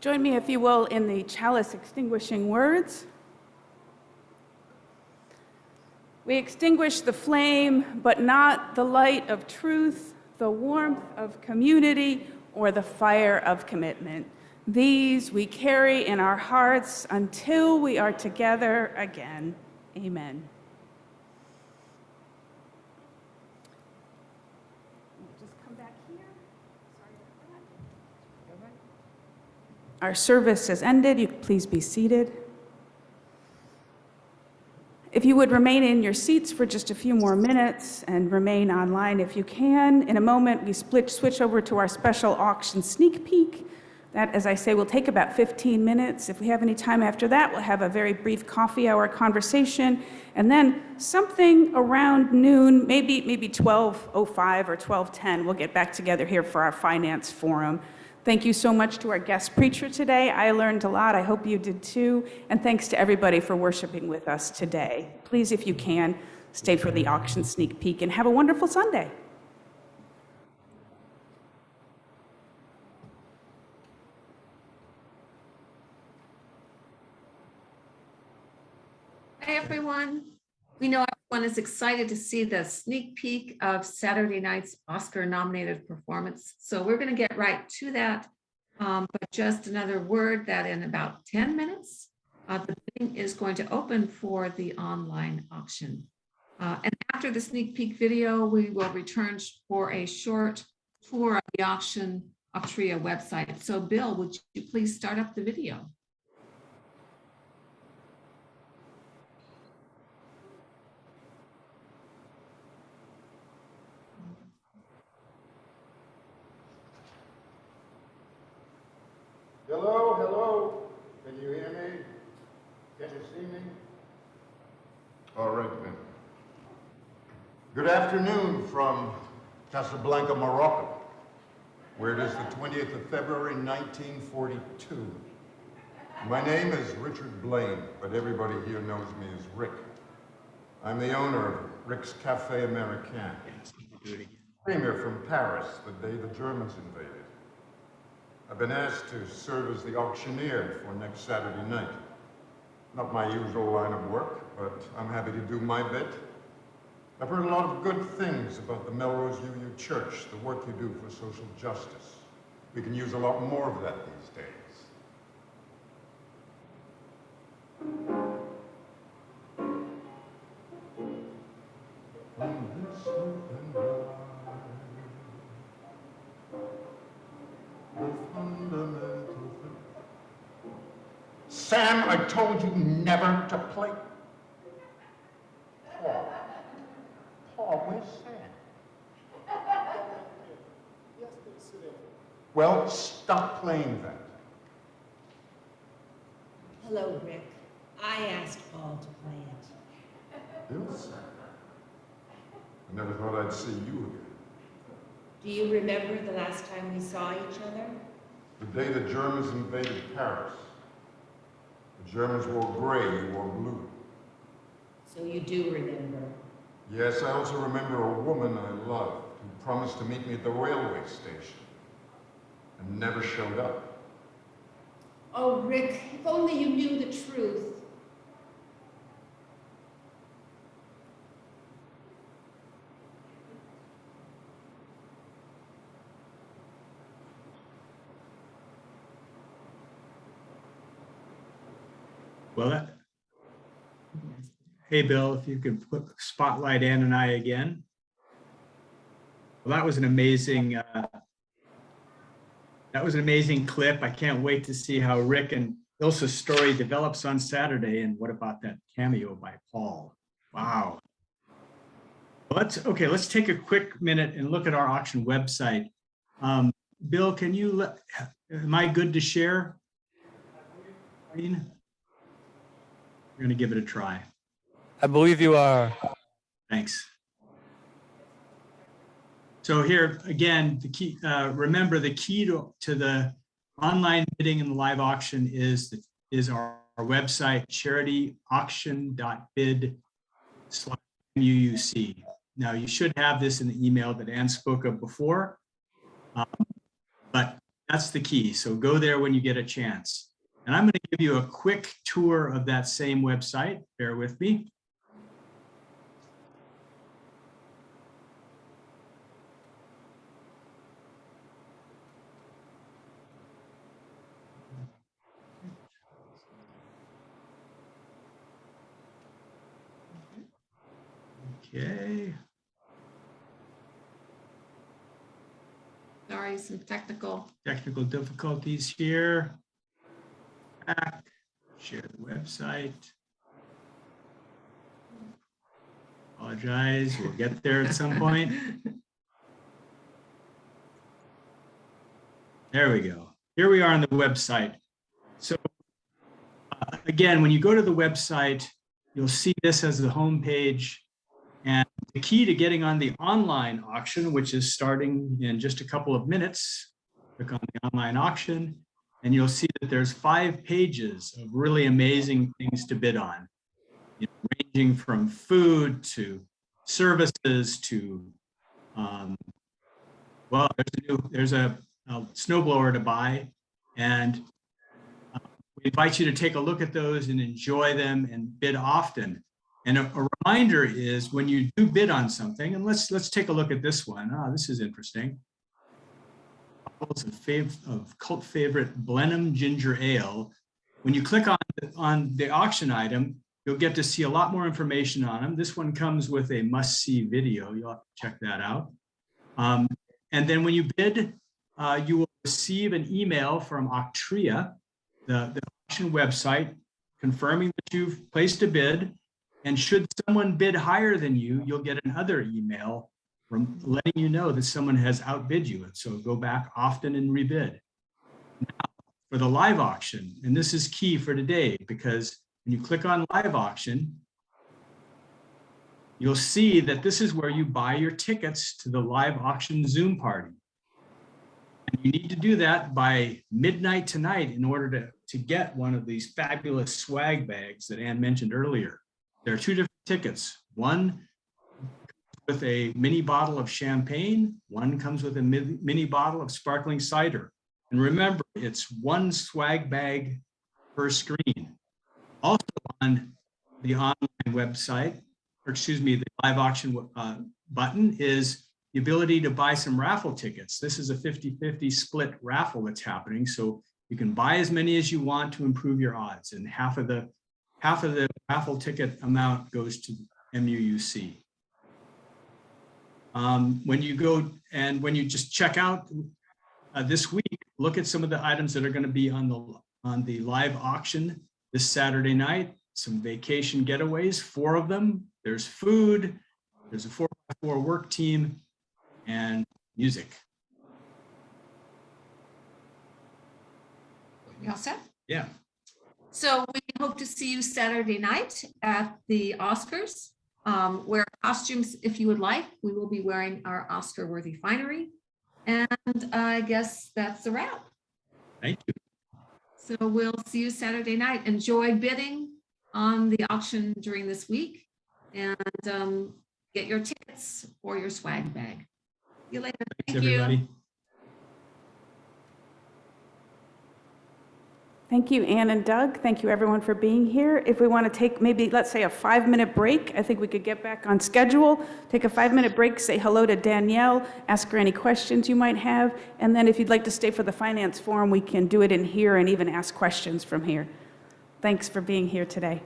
Join me, if you will, in the chalice extinguishing words. We extinguish the flame, but not the light of truth, the warmth of community, or the fire of commitment. These we carry in our hearts until we are together again. Amen. Just come back here. Sorry about that. Our service has ended. You please be seated. If you would remain in your seats for just a few more minutes and remain online if you can. In a moment, we switch over to our special auction sneak peek. That, as I say, will take about 15 minutes. If we have any time after that, we'll have a very brief coffee hour conversation. And then something around noon, maybe 12:05 or 12:10, we'll get back together here for our finance forum. Thank you so much to our guest preacher today. I learned a lot. I hope you did too. And thanks to everybody for worshiping with us today. Please, if you can, stay for the auction sneak peek and have a wonderful Sunday. Hi, everyone. We know our Everyone is excited to see the sneak peek of Saturday night's Oscar-nominated performance. So we're going to get right to that. But just another word that in about 10 minutes, the bidding is going to open for the online auction. And after the sneak peek video, we will return for a short tour of the auction Offertory website. So Bill, would you please start up the video? Hello, hello. Can you hear me? Can you see me? All right then. Good afternoon from Casablanca, Morocco, where it is the 20th of February, 1942. My name is Richard Blaine, but everybody here knows me as Rick. I'm the owner of Rick's Café Americain. Came here from Paris the day the Germans invaded. I've been asked to serve as the auctioneer for next Saturday night. Not my usual line of work, but I'm happy to do my bit. I've heard a lot of good things about the Melrose UU Church, the work you do for social justice. We can use a lot more of that these days. Sam, I told you never to play. Paul, where's Sam? Well, stop playing that. Hello, Rick. I asked Paul to play it. Yes? I never thought I'd see you again. Do you remember the last time we saw each other? The day the Germans invaded Paris. The Germans wore gray, you wore blue. So you do remember. Yes, I also remember a woman I loved who promised to meet me at the railway station and never showed up. Oh, Rick, if only you knew the truth. Well, hey, Bill, if you could put spotlight Ann and I again. Well, that was an amazing clip. I can't wait to see how Rick and Ilsa's story develops on Saturday. And what about that cameo by Paul? Wow. Well, let's take a quick minute and look at our auction website. Bill, am I good to share? We're going to give it a try. I believe you are. Thanks. So here again, the key. Remember, the key to the online bidding and the live auction is our website, charityauction.bid/MUUC. Now you should have this in the email that Ann spoke of before, but that's the key. So go there when you get a chance. And I'm going to give you a quick tour of that same website. Bear with me. Okay. Sorry, some technical difficulties here. Back, share the website. Apologize, we'll get there at some point. There we go. Here we are on the website. So again, when you go to the website, you'll see this as the home page. And the key to getting on the online auction, which is starting in just a couple of minutes, click on the online auction, and you'll see that there's 5 pages of really amazing things to bid on, ranging from food to services to, well, there's a snowblower to buy, and we invite you to take a look at those and enjoy them and bid often. And around reminder is when you do bid on something, and let's take a look at this one. This is interesting. Bottles of cult favorite Blenheim Ginger Ale. When you click on the auction item, you'll get to see a lot more information on them. This one comes with a must-see video. You'll have to check that out. And then when you bid, you will receive an email from Octria, the auction website, confirming that you've placed a bid. And should someone bid higher than you, you'll get another email from letting you know that someone has outbid you. And so go back often and rebid. Now, for the live auction, and this is key for today, because when you click on live auction, you'll see that this is where you buy your tickets to the live auction Zoom party. And you need to do that by midnight tonight in order to get one of these fabulous swag bags that Ann mentioned earlier. There are two different tickets. One with a mini bottle of champagne, one comes with a mini bottle of sparkling cider. And remember, it's one swag bag per screen. Also on the online website, or excuse me, the live auction button is the ability to buy some raffle tickets. This is a 50-50 split raffle that's happening. So you can buy as many as you want to improve your odds. And half of the raffle ticket amount goes to MUUC. When you go and when you just check out this week, look at some of the items that are going to be on the live auction this Saturday night. Some vacation getaways, 4 of them. There's food, there's a 4x4 work team, and music. You all set? Yeah. So we hope to see you Saturday night at the Oscars. Wear costumes if you would like. We will be wearing our Oscar-worthy finery. And I guess that's a wrap. Thank you. So we'll see you Saturday night. Enjoy bidding on the auction during this week and get your tickets or your swag bag. See you later. Thanks, everybody. Thank you, Ann and Doug. Thank you, everyone, for being here. If we want to take maybe, let's say, a 5-minute break, I think we could get back on schedule. Take a 5-minute break, say hello to Danielle, ask her any questions you might have, and then if you'd like to stay for the finance forum, we can do it in here and even ask questions from here. Thanks for being here today.